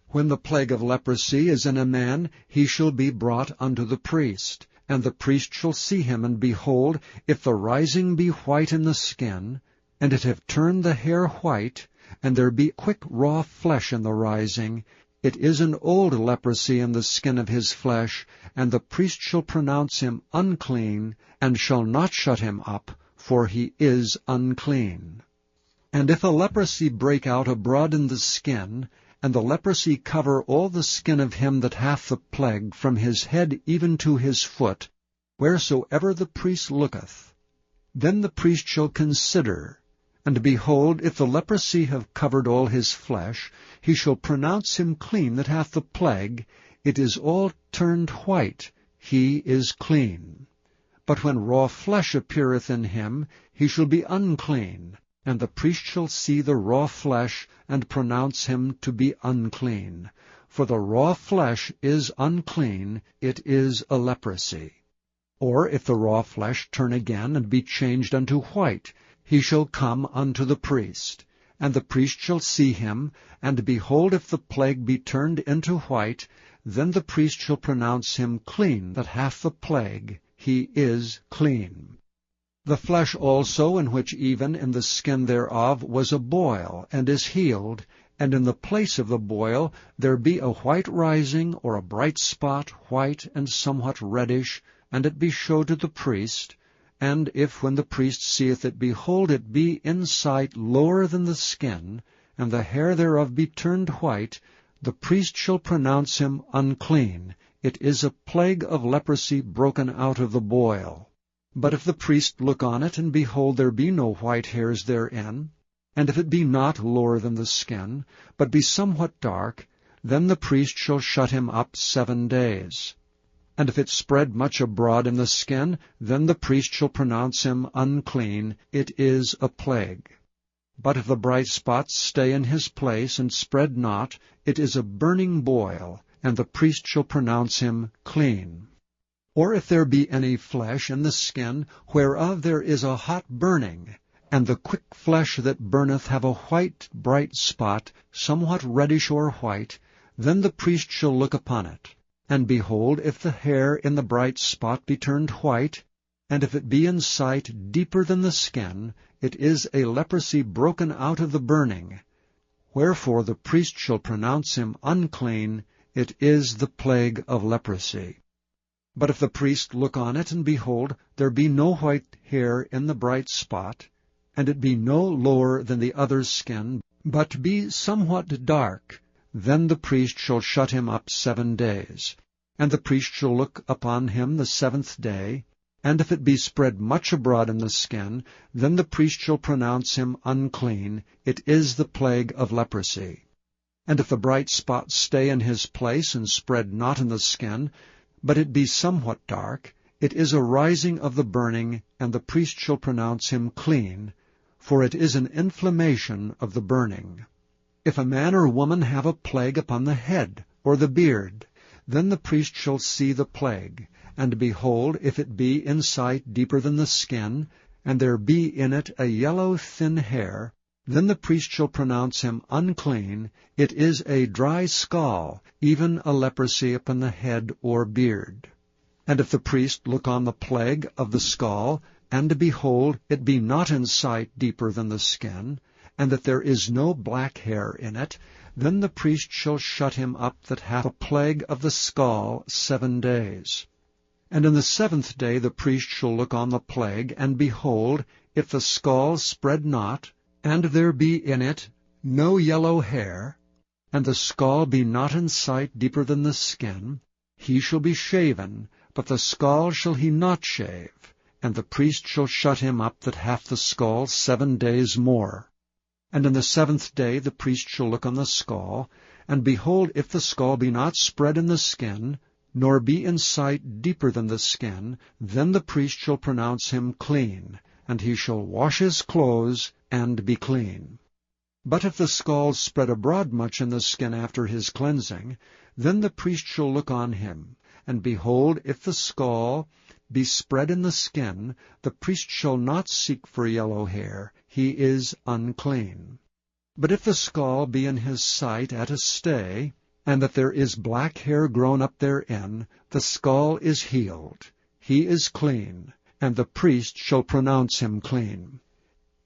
When the plague of leprosy is in a man, he shall be brought unto the priest. And the priest shall see him, and behold, if the rising be white in the skin, and it have turned the hair white, and there be quick raw flesh in the rising, it is an old leprosy in the skin of his flesh, and the priest shall pronounce him unclean, and shall not shut him up, for he is unclean. And if a leprosy break out abroad in the skin, and the leprosy cover all the skin of him that hath the plague, from his head even to his foot, wheresoever the priest looketh, then the priest shall consider, and behold, if the leprosy have covered all his flesh, he shall pronounce him clean that hath the plague. It is all turned white, he is clean. But when raw flesh appeareth in him, he shall be unclean, and the priest shall see the raw flesh, and pronounce him to be unclean. For the raw flesh is unclean, it is a leprosy. Or if the raw flesh turn again, and be changed unto white, he shall come unto the priest. And the priest shall see him, and behold, if the plague be turned into white, then the priest shall pronounce him clean that hath the plague. He is clean. The flesh also, in which even in the skin thereof was a boil, and is healed, and in the place of the boil there be a white rising, or a bright spot, white and somewhat reddish, and it be showed to the priest, and if when the priest seeth it, behold, it be in sight lower than the skin, and the hair thereof be turned white, the priest shall pronounce him unclean. It is a plague of leprosy broken out of the boil. But if the priest look on it, and behold, there be no white hairs therein, and if it be not lower than the skin, but be somewhat dark, then the priest shall shut him up 7 days. And if it spread much abroad in the skin, then the priest shall pronounce him unclean. It is a plague. But if the bright spots stay in his place, and spread not, it is a burning boil, and the priest shall pronounce him clean. Or if there be any flesh in the skin, whereof there is a hot burning, and the quick flesh that burneth have a white bright spot, somewhat reddish or white, then the priest shall look upon it. And behold, if the hair in the bright spot be turned white, and if it be in sight deeper than the skin, it is a leprosy broken out of the burning. Wherefore the priest shall pronounce him unclean. It is the plague of leprosy. But if the priest look on it, and behold, there be no white hair in the bright spot, and it be no lower than the other's skin, but be somewhat dark, then the priest shall shut him up 7 days. And the priest shall look upon him the 7th day, and if it be spread much abroad in the skin, then the priest shall pronounce him unclean. It is the plague of leprosy. And if the bright spot stay in his place, and spread not in the skin, but it be somewhat dark, it is a rising of the burning, and the priest shall pronounce him clean, for it is an inflammation of the burning. If a man or woman have a plague upon the head, or the beard, then the priest shall see the plague, and behold, if it be in sight deeper than the skin, and there be in it a yellow thin hair, then the priest shall pronounce him unclean. It is a dry scall, even a leprosy upon the head or beard. And if the priest look on the plague of the scall, and behold, it be not in sight deeper than the skin, and that there is no black hair in it, then the priest shall shut him up that hath a plague of the scall 7 days. And in the 7th day the priest shall look on the plague, and behold, if the scall spread not, and there be in it no yellow hair, and the scall be not in sight deeper than the skin, he shall be shaven, but the scall shall he not shave, and the priest shall shut him up that hath the scall 7 days more. And in the 7th day the priest shall look on the scall, and behold, if the scall be not spread in the skin, nor be in sight deeper than the skin, then the priest shall pronounce him clean, and he shall wash his clothes, and be clean. But if the scall spread abroad much in the skin after his cleansing, then the priest shall look on him, and behold, if the scall be spread in the skin, the priest shall not seek for yellow hair. He is unclean. But if the scall be in his sight at a stay, and that there is black hair grown up therein, the scall is healed. He is clean, and the priest shall pronounce him clean.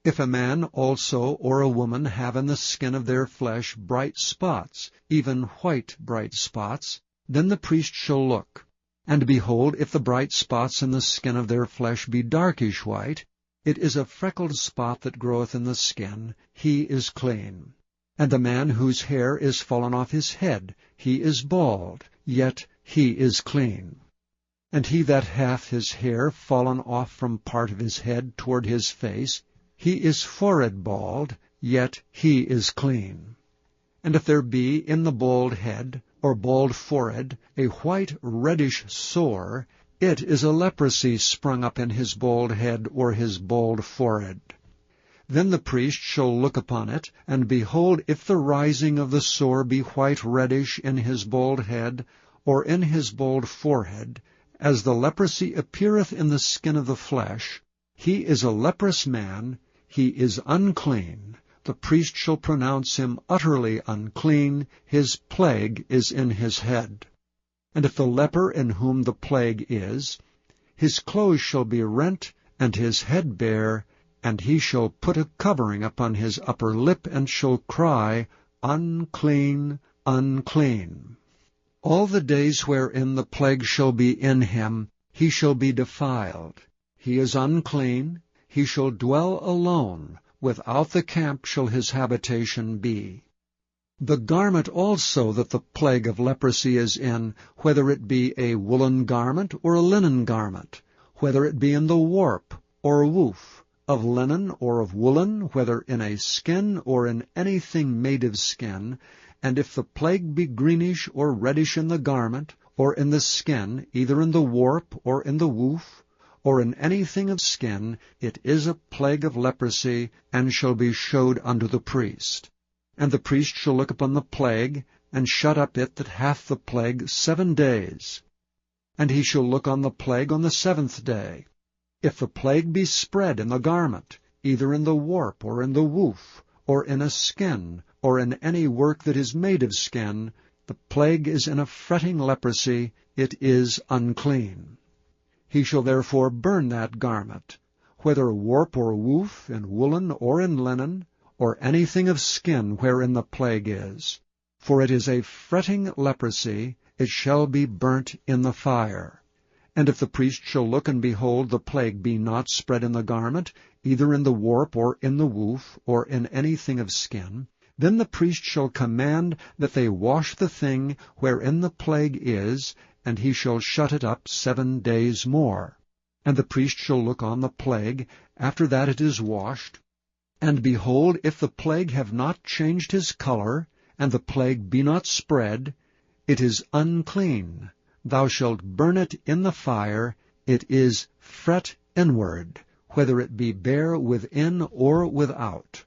If a man also or a woman have in the skin of their flesh bright spots, even white bright spots, then the priest shall look. And behold, if the bright spots in the skin of their flesh be darkish white, it is a freckled spot that groweth in the skin. He is clean. And the man whose hair is fallen off his head, he is bald, yet he is clean. And he that hath his hair fallen off from part of his head toward his face, he is forehead bald, yet he is clean. And if there be in the bald head, or bald forehead, a white reddish sore, it is a leprosy sprung up in his bald head or his bald forehead. Then the priest shall look upon it, and behold, if the rising of the sore be white reddish in his bald head, or in his bald forehead, as the leprosy appeareth in the skin of the flesh, he is a leprous man, he is unclean. The priest shall pronounce him utterly unclean. His plague is in his head. And if the leper in whom the plague is, his clothes shall be rent, and his head bare, and he shall put a covering upon his upper lip, and shall cry, Unclean, unclean. All the days wherein the plague shall be in him, he shall be defiled. He is unclean, he shall dwell alone, without the camp shall his habitation be. The garment also that the plague of leprosy is in, whether it be a woolen garment or a linen garment, whether it be in the warp or woof, of linen or of woolen, whether in a skin or in anything made of skin, and if the plague be greenish or reddish in the garment, or in the skin, either in the warp, or in the woof, or in anything of skin, it is a plague of leprosy, and shall be showed unto the priest. And the priest shall look upon the plague, and shut up it that hath the plague 7 days. And he shall look on the plague on the 7th day. If the plague be spread in the garment, either in the warp, or in the woof, or in a skin, or in any work that is made of skin, the plague is in a fretting leprosy, it is unclean. He shall therefore burn that garment, whether warp or woof, in woolen or in linen, or anything of skin wherein the plague is. For it is a fretting leprosy, it shall be burnt in the fire. And if the priest shall look and behold the plague be not spread in the garment, either in the warp or in the woof, or in anything of skin, then the priest shall command that they wash the thing wherein the plague is, and he shall shut it up 7 days more. And the priest shall look on the plague, after that it is washed, and behold, if the plague have not changed his color, and the plague be not spread, it is unclean. Thou shalt burn it in the fire, it is fret inward, whether it be bare within or without.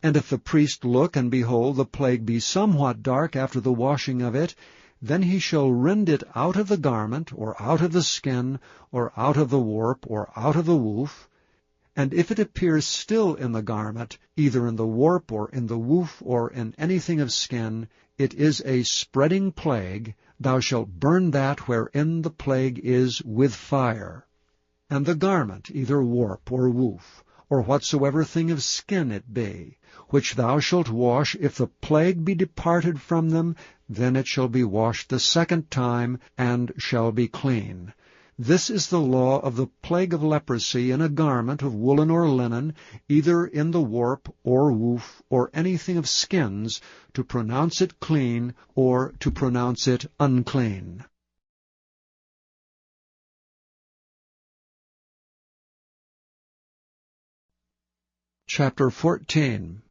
And if the priest look, and behold, the plague be somewhat dark after the washing of it, then he shall rend it out of the garment, or out of the skin, or out of the warp, or out of the woof. And if it appears still in the garment, either in the warp, or in the woof, or in anything of skin, it is a spreading plague. Thou shalt burn that wherein the plague is with fire. And the garment, either warp or woof, or whatsoever thing of skin it be, which thou shalt wash, if the plague be departed from them, then it shall be washed the 2nd time, and shall be clean. This is the law of the plague of leprosy in a garment of woolen or linen, either in the warp or woof, or anything of skins, to pronounce it clean, or to pronounce it unclean. Chapter 14.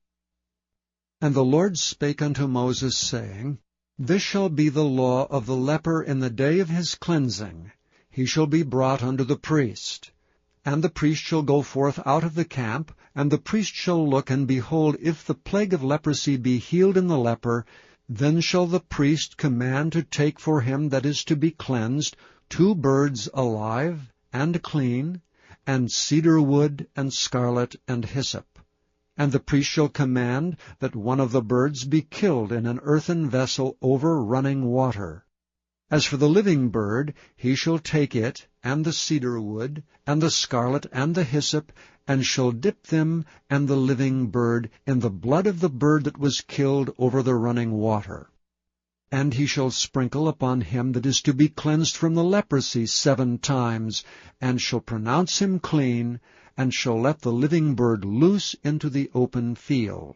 And the Lord spake unto Moses, saying, This shall be the law of the leper in the day of his cleansing. He shall be brought unto the priest. And the priest shall go forth out of the camp, and the priest shall look, and behold, if the plague of leprosy be healed in the leper, then shall the priest command to take for him that is to be cleansed 2 birds alive and clean, and cedar wood, and scarlet, and hyssop. And the priest shall command that one of the birds be killed in an earthen vessel over running water. As for the living bird, he shall take it, and the cedar wood, and the scarlet, and the hyssop, and shall dip them and the living bird in the blood of the bird that was killed over the running water. And he shall sprinkle upon him that is to be cleansed from the leprosy 7 times, and shall pronounce him clean, and shall let the living bird loose into the open field.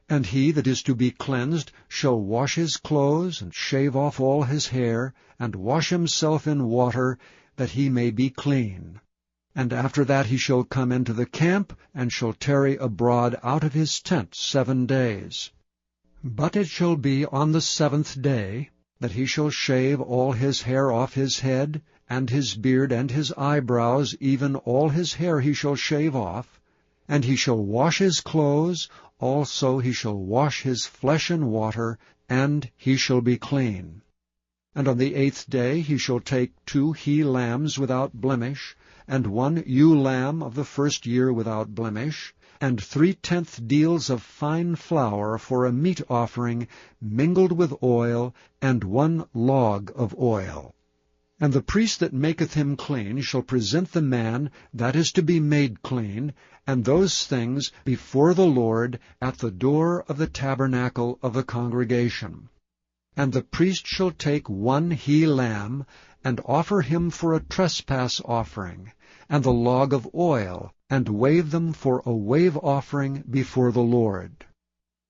And he that is to be cleansed shall wash his clothes, and shave off all his hair, and wash himself in water, that he may be clean. And after that he shall come into the camp, and shall tarry abroad out of his tent 7 days. But it shall be on the 7th day that he shall shave all his hair off his head, and his beard, and his eyebrows, even all his hair he shall shave off. And he shall wash his clothes, also he shall wash his flesh in water, and he shall be clean. And on the 8th day he shall take 2 he-lambs without blemish, and 1 ewe-lamb of the 1st year without blemish, and 3/10 deals of fine flour for a meat offering mingled with oil, and 1 log of oil. And the priest that maketh him clean shall present the man that is to be made clean, and those things before the Lord at the door of the tabernacle of the congregation. And the priest shall take 1 he-lamb, and offer him for a trespass offering, and the log of oil, and wave them for a wave offering before the Lord.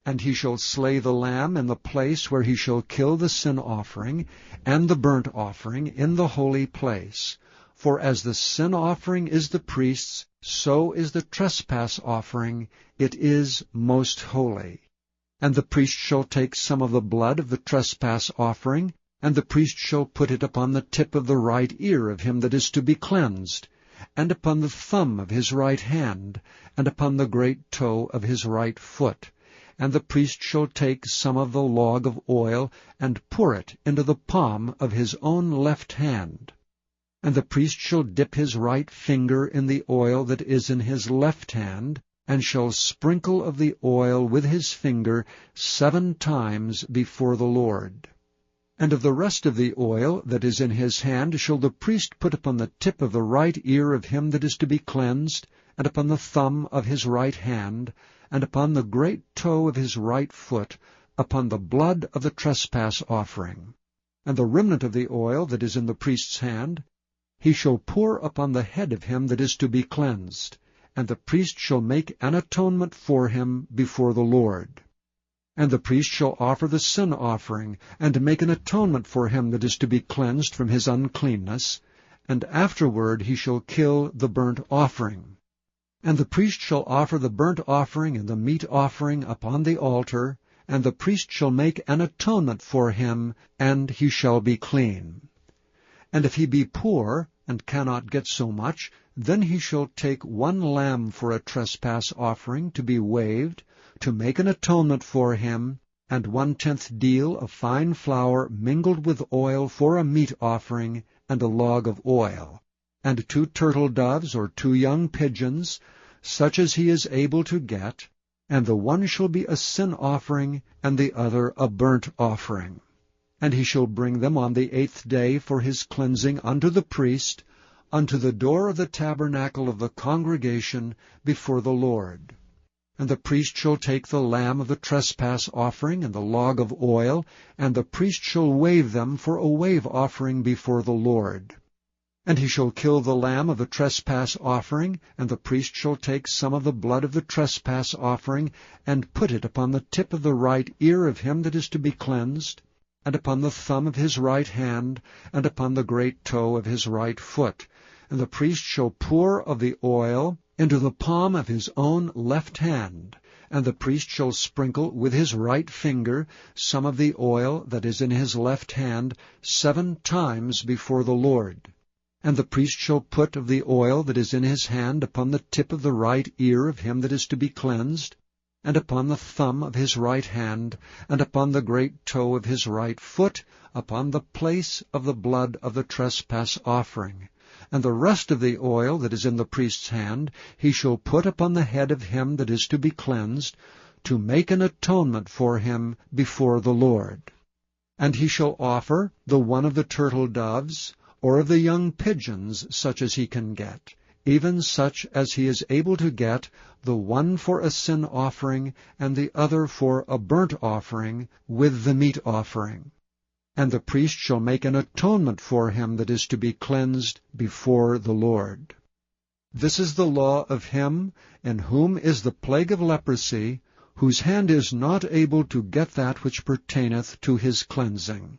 And he shall slay the lamb in the place where he shall kill the sin offering, and the burnt offering in the holy place. For as the sin offering is the priest's, so is the trespass offering, it is most holy. And the priest shall take some of the blood of the trespass offering, And the priest shall put it upon the tip of the right ear of him that is to be cleansed, and upon the thumb of his right hand, and upon the great toe of his right foot. And the priest shall take some of the log of oil, and pour it into the palm of his own left hand. And the priest shall dip his right finger in the oil that is in his left hand, and shall sprinkle of the oil with his finger 7 times before the Lord. And of the rest of the oil that is in his hand shall the priest put upon the tip of the right ear of him that is to be cleansed, and upon the thumb of his right hand, and upon the great toe of his right foot, upon the blood of the trespass offering. And the remnant of the oil that is in the priest's hand he shall pour upon the head of him that is to be cleansed, and the priest shall make an atonement for him before the Lord. And the priest shall offer the sin offering, and make an atonement for him that is to be cleansed from his uncleanness, and afterward he shall kill the burnt offering. And the priest shall offer the burnt offering and the meat offering upon the altar, and the priest shall make an atonement for him, and he shall be clean. And if he be poor, and cannot get so much, then he shall take 1 lamb for a trespass offering to be waved, to make an atonement for him, and 1/10 deal of fine flour mingled with oil for a meat offering, and a log of oil, and 2 turtle doves or 2 young pigeons, such as he is able to get, and the one shall be a sin offering, and the other a burnt offering. And he shall bring them on the 8th day for his cleansing unto the priest, unto the door of the tabernacle of the congregation before the Lord. And the priest shall take the lamb of the trespass offering and the log of oil, and the priest shall wave them for a wave offering before the Lord. And he shall kill the lamb of the trespass offering, and the priest shall take some of the blood of the trespass offering, and put it upon the tip of the right ear of him that is to be cleansed, and upon the thumb of his right hand, and upon the great toe of his right foot. And the priest shall pour of the oil into the palm of his own left hand, and the priest shall sprinkle with his right finger some of the oil that is in his left hand 7 times before the Lord. And the priest shall put of the oil that is in his hand upon the tip of the right ear of him that is to be cleansed, and upon the thumb of his right hand, and upon the great toe of his right foot, upon the place of the blood of the trespass offering. And the rest of the oil that is in the priest's hand he shall put upon the head of him that is to be cleansed, to make an atonement for him before the Lord. And he shall offer the one of the turtle doves, or of the young pigeons, such as he can get, even such as he is able to get, the one for a sin offering, and the other for a burnt offering, with the meat offering. And the priest shall make an atonement for him that is to be cleansed before the Lord. This is the law of him in whom is the plague of leprosy, whose hand is not able to get that which pertaineth to his cleansing.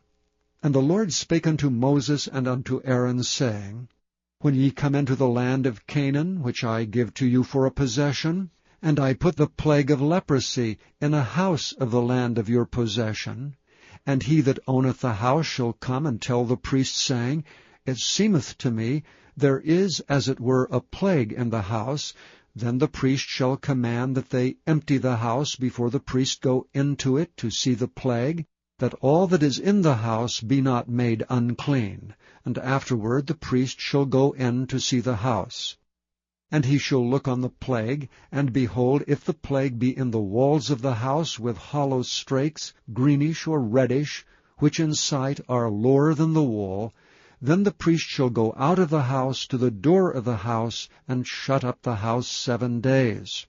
And the Lord spake unto Moses and unto Aaron, saying, When ye come into the land of Canaan, which I give to you for a possession, and I put the plague of leprosy in a house of the land of your possession, and he that owneth the house shall come and tell the priest, saying, It seemeth to me there is as it were a plague in the house, then the priest shall command that they empty the house before the priest go into it to see the plague, that all that is in the house be not made unclean. And afterward the priest shall go in to see the house. And he shall look on the plague, and behold, if the plague be in the walls of the house with hollow strakes, greenish or reddish, which in sight are lower than the wall, then the priest shall go out of the house to the door of the house, and shut up the house 7 days.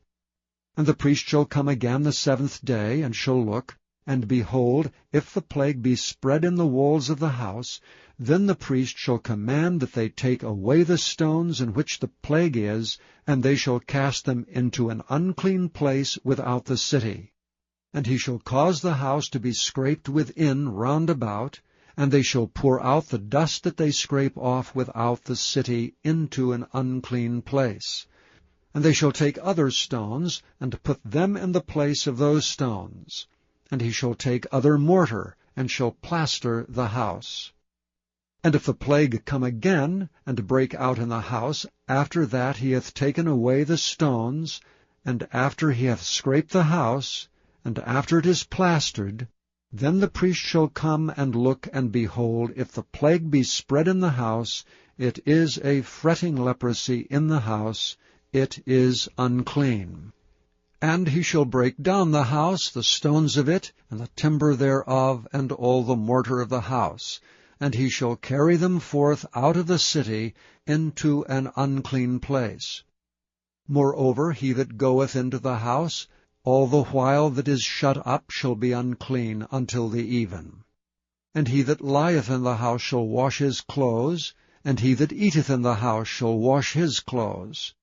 And the priest shall come again the 7th day, and shall look, and behold, if the plague be spread in the walls of the house, then the priest shall command that they take away the stones in which the plague is, and they shall cast them into an unclean place without the city. And he shall cause the house to be scraped within round about, and they shall pour out the dust that they scrape off without the city into an unclean place. And they shall take other stones, and put them in the place of those stones. And he shall take other mortar, and shall plaster the house. And if the plague come again, and break out in the house, after that he hath taken away the stones, and after he hath scraped the house, and after it is plastered, then the priest shall come and look, and behold, if the plague be spread in the house, it is a fretting leprosy in the house, it is unclean. And he shall break down the house, the stones of it, and the timber thereof, and all the mortar of the house, and he shall carry them forth out of the city into an unclean place. Moreover, he that goeth into the house, all the while that is shut up, shall be unclean until the even. And he that lieth in the house shall wash his clothes, and he that eateth in the house shall wash his clothes.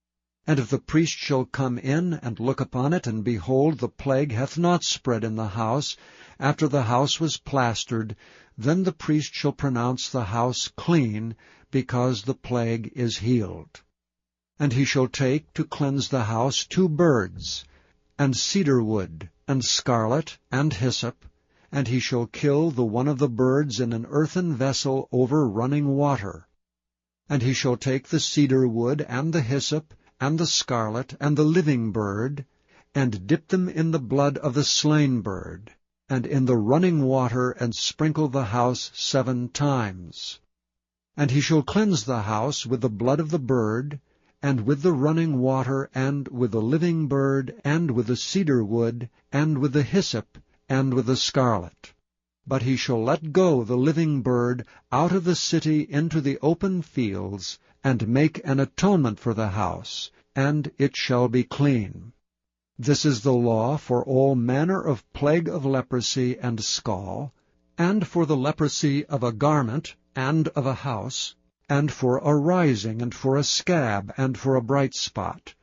And if the priest shall come in and look upon it, and behold, the plague hath not spread in the house, after the house was plastered, then the priest shall pronounce the house clean, because the plague is healed. And he shall take to cleanse the house 2 birds, and cedar wood, and scarlet, and hyssop, and he shall kill the one of the birds in an earthen vessel over running water. And he shall take the cedar wood, and the hyssop, and the scarlet, and the living bird, and dip them in the blood of the slain bird, and in the running water, and sprinkle the house 7 times. And he shall cleanse the house with the blood of the bird, and with the running water, and with the living bird, and with the cedar wood, and with the hyssop, and with the scarlet. But he shall let go the living bird out of the city into the open fields, and make an atonement for the house, and it shall be clean. This is the law for all manner of plague of leprosy and scall, and for the leprosy of a garment, and of a house, and for a rising, and for a scab, and for a bright spot,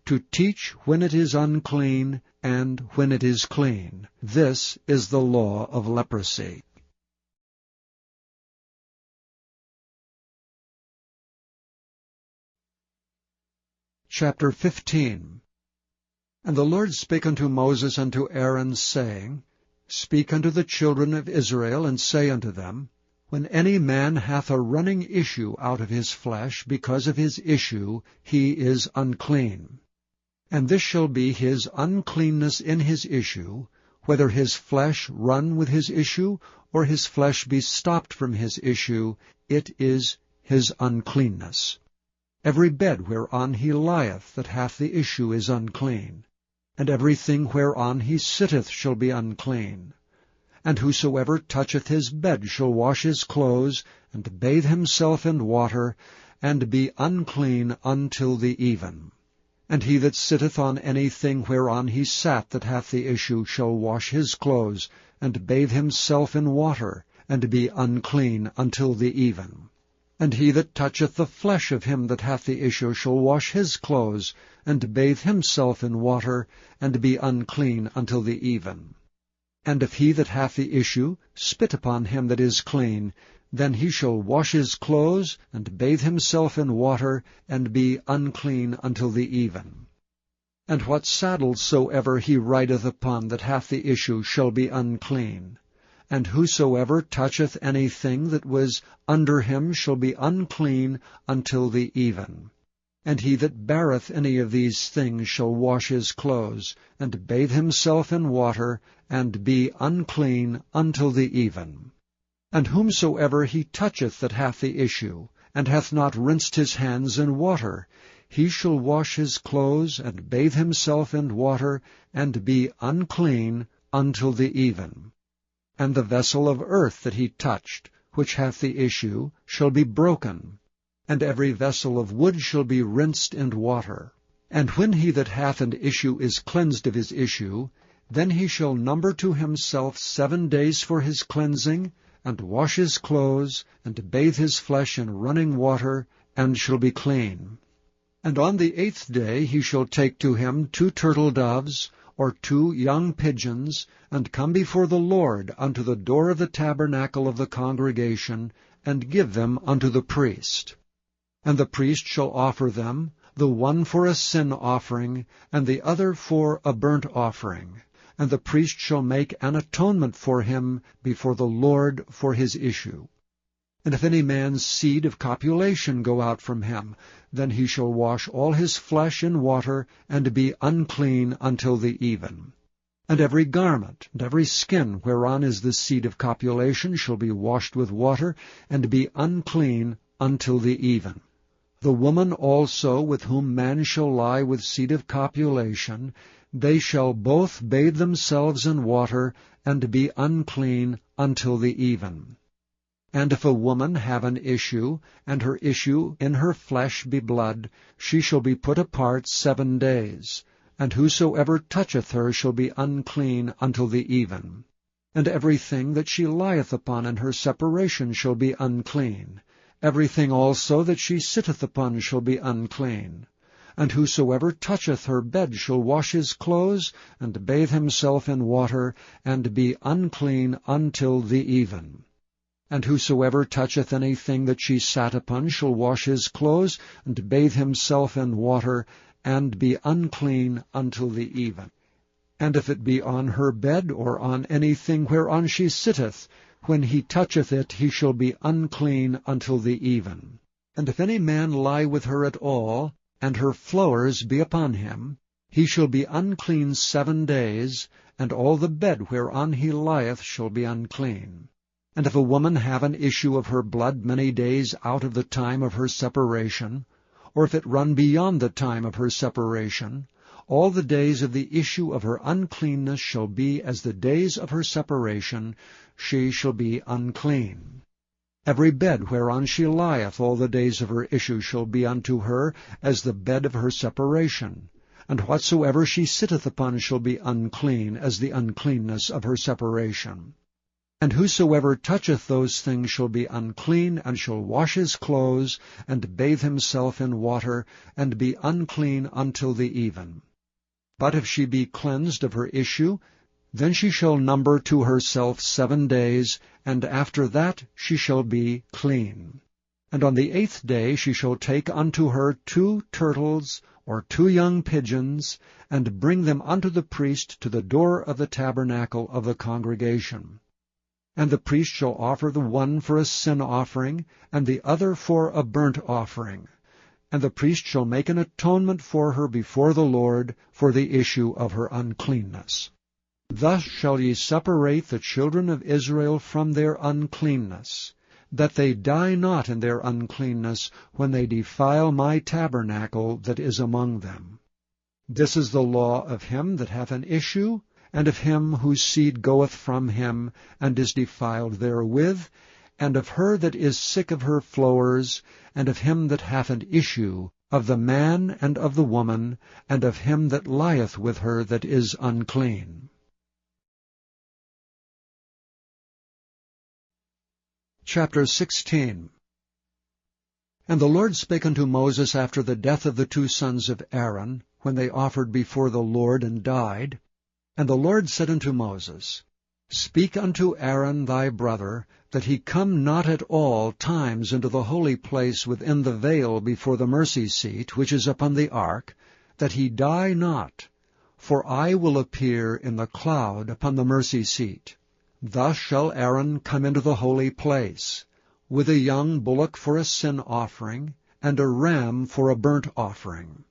to teach when it is unclean, and when it is clean. This is the law of leprosy. Chapter 15. And the Lord spake unto Moses and to Aaron, saying, Speak unto the children of Israel, and say unto them, When any man hath a running issue out of his flesh, because of his issue he is unclean. And this shall be his uncleanness in his issue, whether his flesh run with his issue, or his flesh be stopped from his issue, it is his uncleanness. Every bed whereon he lieth that hath the issue is unclean, and everything whereon he sitteth shall be unclean. And whosoever toucheth his bed shall wash his clothes, and bathe himself in water, and be unclean until the even. And he that sitteth on any thing whereon he sat that hath the issue shall wash his clothes, and bathe himself in water, and be unclean until the even. And he that toucheth the flesh of him that hath the issue shall wash his clothes, and bathe himself in water, and be unclean until the even. And if he that hath the issue spit upon him that is clean, then he shall wash his clothes, and bathe himself in water, and be unclean until the even. And what saddle soever he rideth upon that hath the issue shall be unclean. And whosoever toucheth anything that was under him shall be unclean until the even. And he that beareth any of these things shall wash his clothes, and bathe himself in water, and be unclean until the even. And whomsoever he toucheth that hath the issue, and hath not rinsed his hands in water, he shall wash his clothes, and bathe himself in water, and be unclean until the even. And the vessel of earth that he touched, which hath the issue, shall be broken, and every vessel of wood shall be rinsed in water. And when he that hath an issue is cleansed of his issue, then he shall number to himself 7 days for his cleansing, and wash his clothes, and bathe his flesh in running water, and shall be clean. And on the 8th day he shall take to him 2 turtle doves, or 2 young pigeons, and come before the Lord unto the door of the tabernacle of the congregation, and give them unto the priest. And the priest shall offer them, the one for a sin offering, and the other for a burnt offering. and the priest shall make an atonement for him before the Lord for his issue. And if any man's seed of copulation go out from him, then he shall wash all his flesh in water, and be unclean until the even. And every garment, and every skin whereon is the seed of copulation shall be washed with water, and be unclean until the even. The woman also with whom man shall lie with seed of copulation, they shall both bathe themselves in water, and be unclean until the even. And if a woman have an issue, and her issue in her flesh be blood, she shall be put apart 7 days. And whosoever toucheth her shall be unclean until the even. And everything that she lieth upon in her separation shall be unclean. Everything also that she sitteth upon shall be unclean. And whosoever toucheth her bed shall wash his clothes, and bathe himself in water, and be unclean until the even. And whosoever toucheth anything that she sat upon shall wash his clothes, and bathe himself in water, and be unclean until the even. And if it be on her bed, or on anything whereon she sitteth, when he toucheth it, he shall be unclean until the even. And if any man lie with her at all, and her flowers be upon him, he shall be unclean 7 days, and all the bed whereon he lieth shall be unclean. And if a woman have an issue of her blood many days out of the time of her separation, or if it run beyond the time of her separation, all the days of the issue of her uncleanness shall be as the days of her separation, she shall be unclean. Every bed whereon she lieth all the days of her issue shall be unto her as the bed of her separation, and whatsoever she sitteth upon shall be unclean as the uncleanness of her separation. And whosoever toucheth those things shall be unclean, and shall wash his clothes, and bathe himself in water, and be unclean until the even. But if she be cleansed of her issue, then she shall number to herself 7 days, and after that she shall be clean. And on the 8th day she shall take unto her 2 turtles, or 2 young pigeons, and bring them unto the priest to the door of the tabernacle of the congregation. And the priest shall offer the one for a sin offering, and the other for a burnt offering. And the priest shall make an atonement for her before the Lord for the issue of her uncleanness. Thus shall ye separate the children of Israel from their uncleanness, that they die not in their uncleanness when they defile my tabernacle that is among them. This is the law of him that hath an issue, and of him whose seed goeth from him, and is defiled therewith, and of her that is sick of her flowers, and of him that hath an issue, of the man and of the woman, and of him that lieth with her that is unclean. Chapter 16. And the Lord spake unto Moses after the death of the 2 sons of Aaron, when they offered before the Lord and died. And the Lord said unto Moses, Speak unto Aaron thy brother, that he come not at all times into the holy place within the veil before the mercy seat, which is upon the ark, that he die not. For I will appear in the cloud upon the mercy seat. Thus shall Aaron come into the holy place, with a young bullock for a sin offering, and a ram for a burnt offering.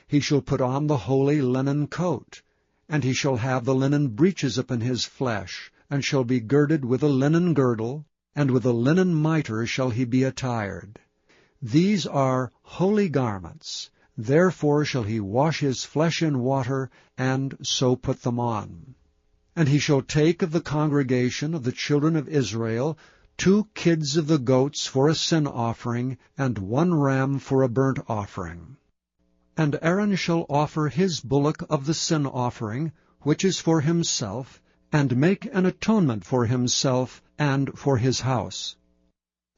He shall put on the holy linen coat, and he shall have the linen breeches upon his flesh, and shall be girded with a linen girdle, and with a linen mitre shall he be attired. These are holy garments, therefore shall he wash his flesh in water, and so put them on. And he shall take of the congregation of the children of Israel 2 kids of the goats for a sin offering, and 1 ram for a burnt offering. And Aaron shall offer his bullock of the sin offering, which is for himself, and make an atonement for himself and for his house.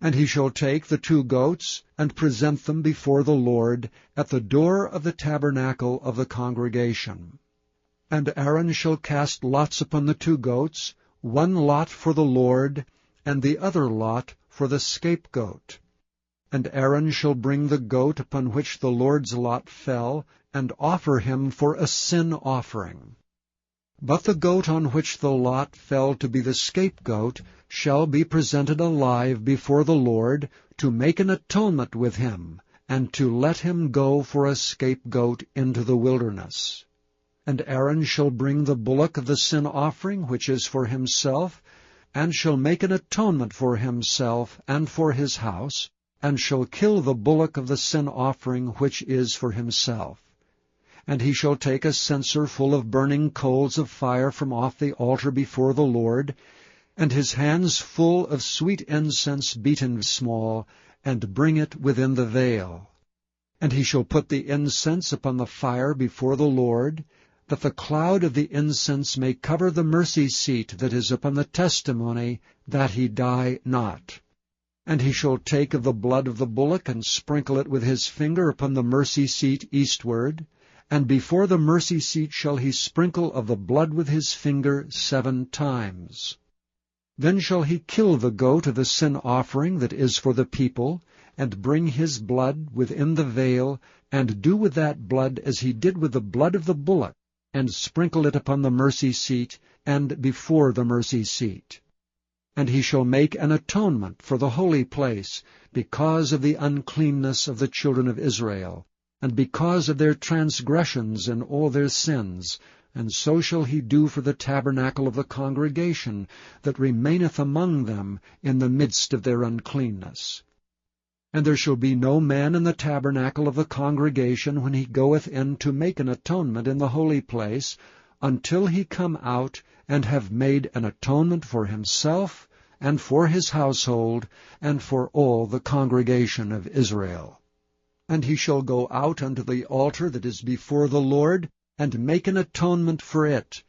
And he shall take the 2 goats, and present them before the Lord at the door of the tabernacle of the congregation. And Aaron shall cast lots upon the 2 goats, 1 lot for the Lord, and the other lot for the scapegoat. And Aaron shall bring the goat upon which the Lord's lot fell, and offer him for a sin offering. But the goat on which the lot fell to be the scapegoat shall be presented alive before the Lord, to make an atonement with him, and to let him go for a scapegoat into the wilderness. And Aaron shall bring the bullock of the sin offering which is for himself, and shall make an atonement for himself and for his house, and shall kill the bullock of the sin offering which is for himself. And he shall take a censer full of burning coals of fire from off the altar before the Lord, and his hands full of sweet incense beaten small, and bring it within the veil. And he shall put the incense upon the fire before the Lord, that the cloud of the incense may cover the mercy seat that is upon the testimony, that he die not. And he shall take of the blood of the bullock, and sprinkle it with his finger upon the mercy seat eastward, and before the mercy seat shall he sprinkle of the blood with his finger 7 times. Then shall he kill the goat of the sin offering that is for the people, and bring his blood within the veil, and do with that blood as he did with the blood of the bullock, and sprinkle it upon the mercy seat, and before the mercy seat. And he shall make an atonement for the holy place, because of the uncleanness of the children of Israel, and because of their transgressions and all their sins, and so shall he do for the tabernacle of the congregation, that remaineth among them in the midst of their uncleanness. And there shall be no man in the tabernacle of the congregation when he goeth in to make an atonement in the holy place, until he come out and have made an atonement for himself, and for his household, and for all the congregation of Israel. And he shall go out unto the altar that is before the Lord, and make an atonement for it,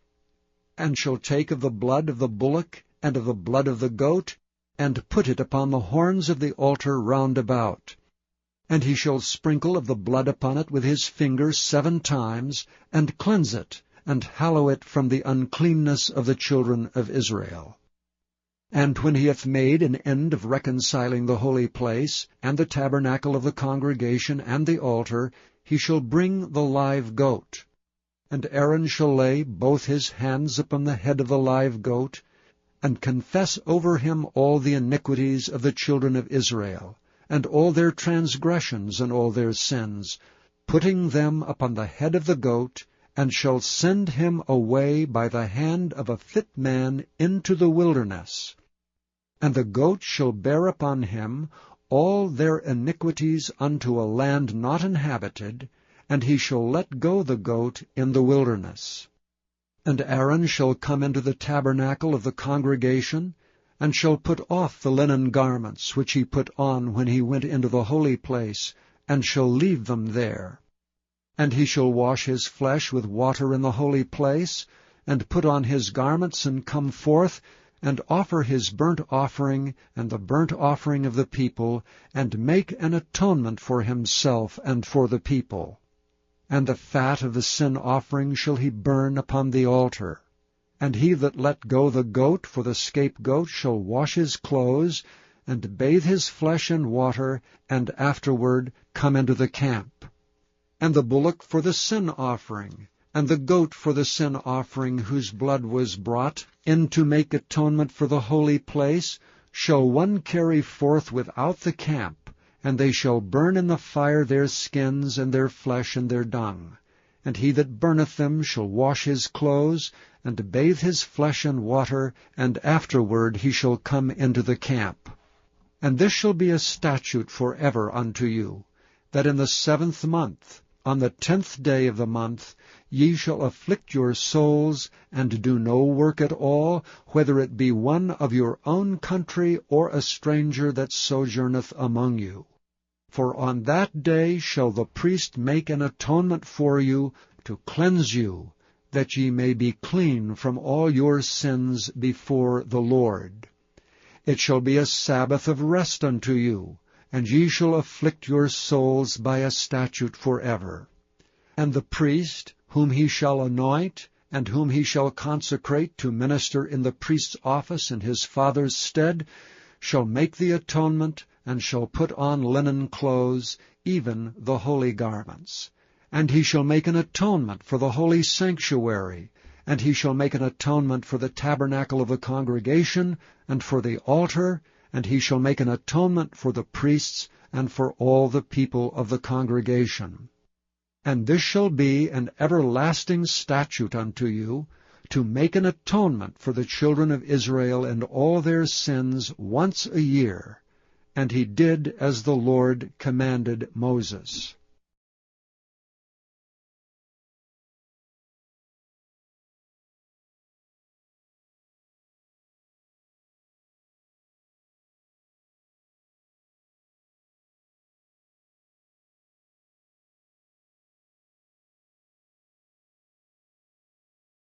and shall take of the blood of the bullock and of the blood of the goat, and put it upon the horns of the altar round about. And he shall sprinkle of the blood upon it with his finger 7 times, and cleanse it, and hallow it from the uncleanness of the children of Israel. And when he hath made an end of reconciling the holy place, and the tabernacle of the congregation, and the altar, he shall bring the live goat. And Aaron shall lay both his hands upon the head of the live goat, and confess over him all the iniquities of the children of Israel, and all their transgressions and all their sins, putting them upon the head of the goat, and shall send him away by the hand of a fit man into the wilderness. And the goat shall bear upon him all their iniquities unto a land not inhabited, and he shall let go the goat in the wilderness. And Aaron shall come into the tabernacle of the congregation, and shall put off the linen garments which he put on when he went into the holy place, and shall leave them there. And he shall wash his flesh with water in the holy place, and put on his garments, and come forth, and offer his burnt offering and the burnt offering of the people, and make an atonement for himself and for the people. And the fat of the sin offering shall he burn upon the altar. And he that let go the goat for the scapegoat shall wash his clothes, and bathe his flesh in water, and afterward come into the camp. And the bullock for the sin offering, and the goat for the sin offering whose blood was brought in to make atonement for the holy place, shall one carry forth without the camp, and they shall burn in the fire their skins and their flesh and their dung. And he that burneth them shall wash his clothes, and bathe his flesh in water, and afterward he shall come into the camp. And this shall be a statute forever unto you, that in the 7th month, on the 10th day of the month, ye shall afflict your souls, and do no work at all, whether it be one of your own country, or a stranger that sojourneth among you. For on that day shall the priest make an atonement for you, to cleanse you, that ye may be clean from all your sins before the Lord. It shall be a Sabbath of rest unto you, and ye shall afflict your souls by a statute forever. And the priest, whom he shall anoint, and whom he shall consecrate to minister in the priest's office in his father's stead, shall make the atonement, and shall put on linen clothes, even the holy garments. And he shall make an atonement for the holy sanctuary, And he shall make an atonement for the tabernacle of the congregation, and for the altar, and he shall make an atonement for the priests, and for all the people of the congregation. And this shall be an everlasting statute unto you, to make an atonement for the children of Israel and all their sins once a year. And he did as the Lord commanded Moses.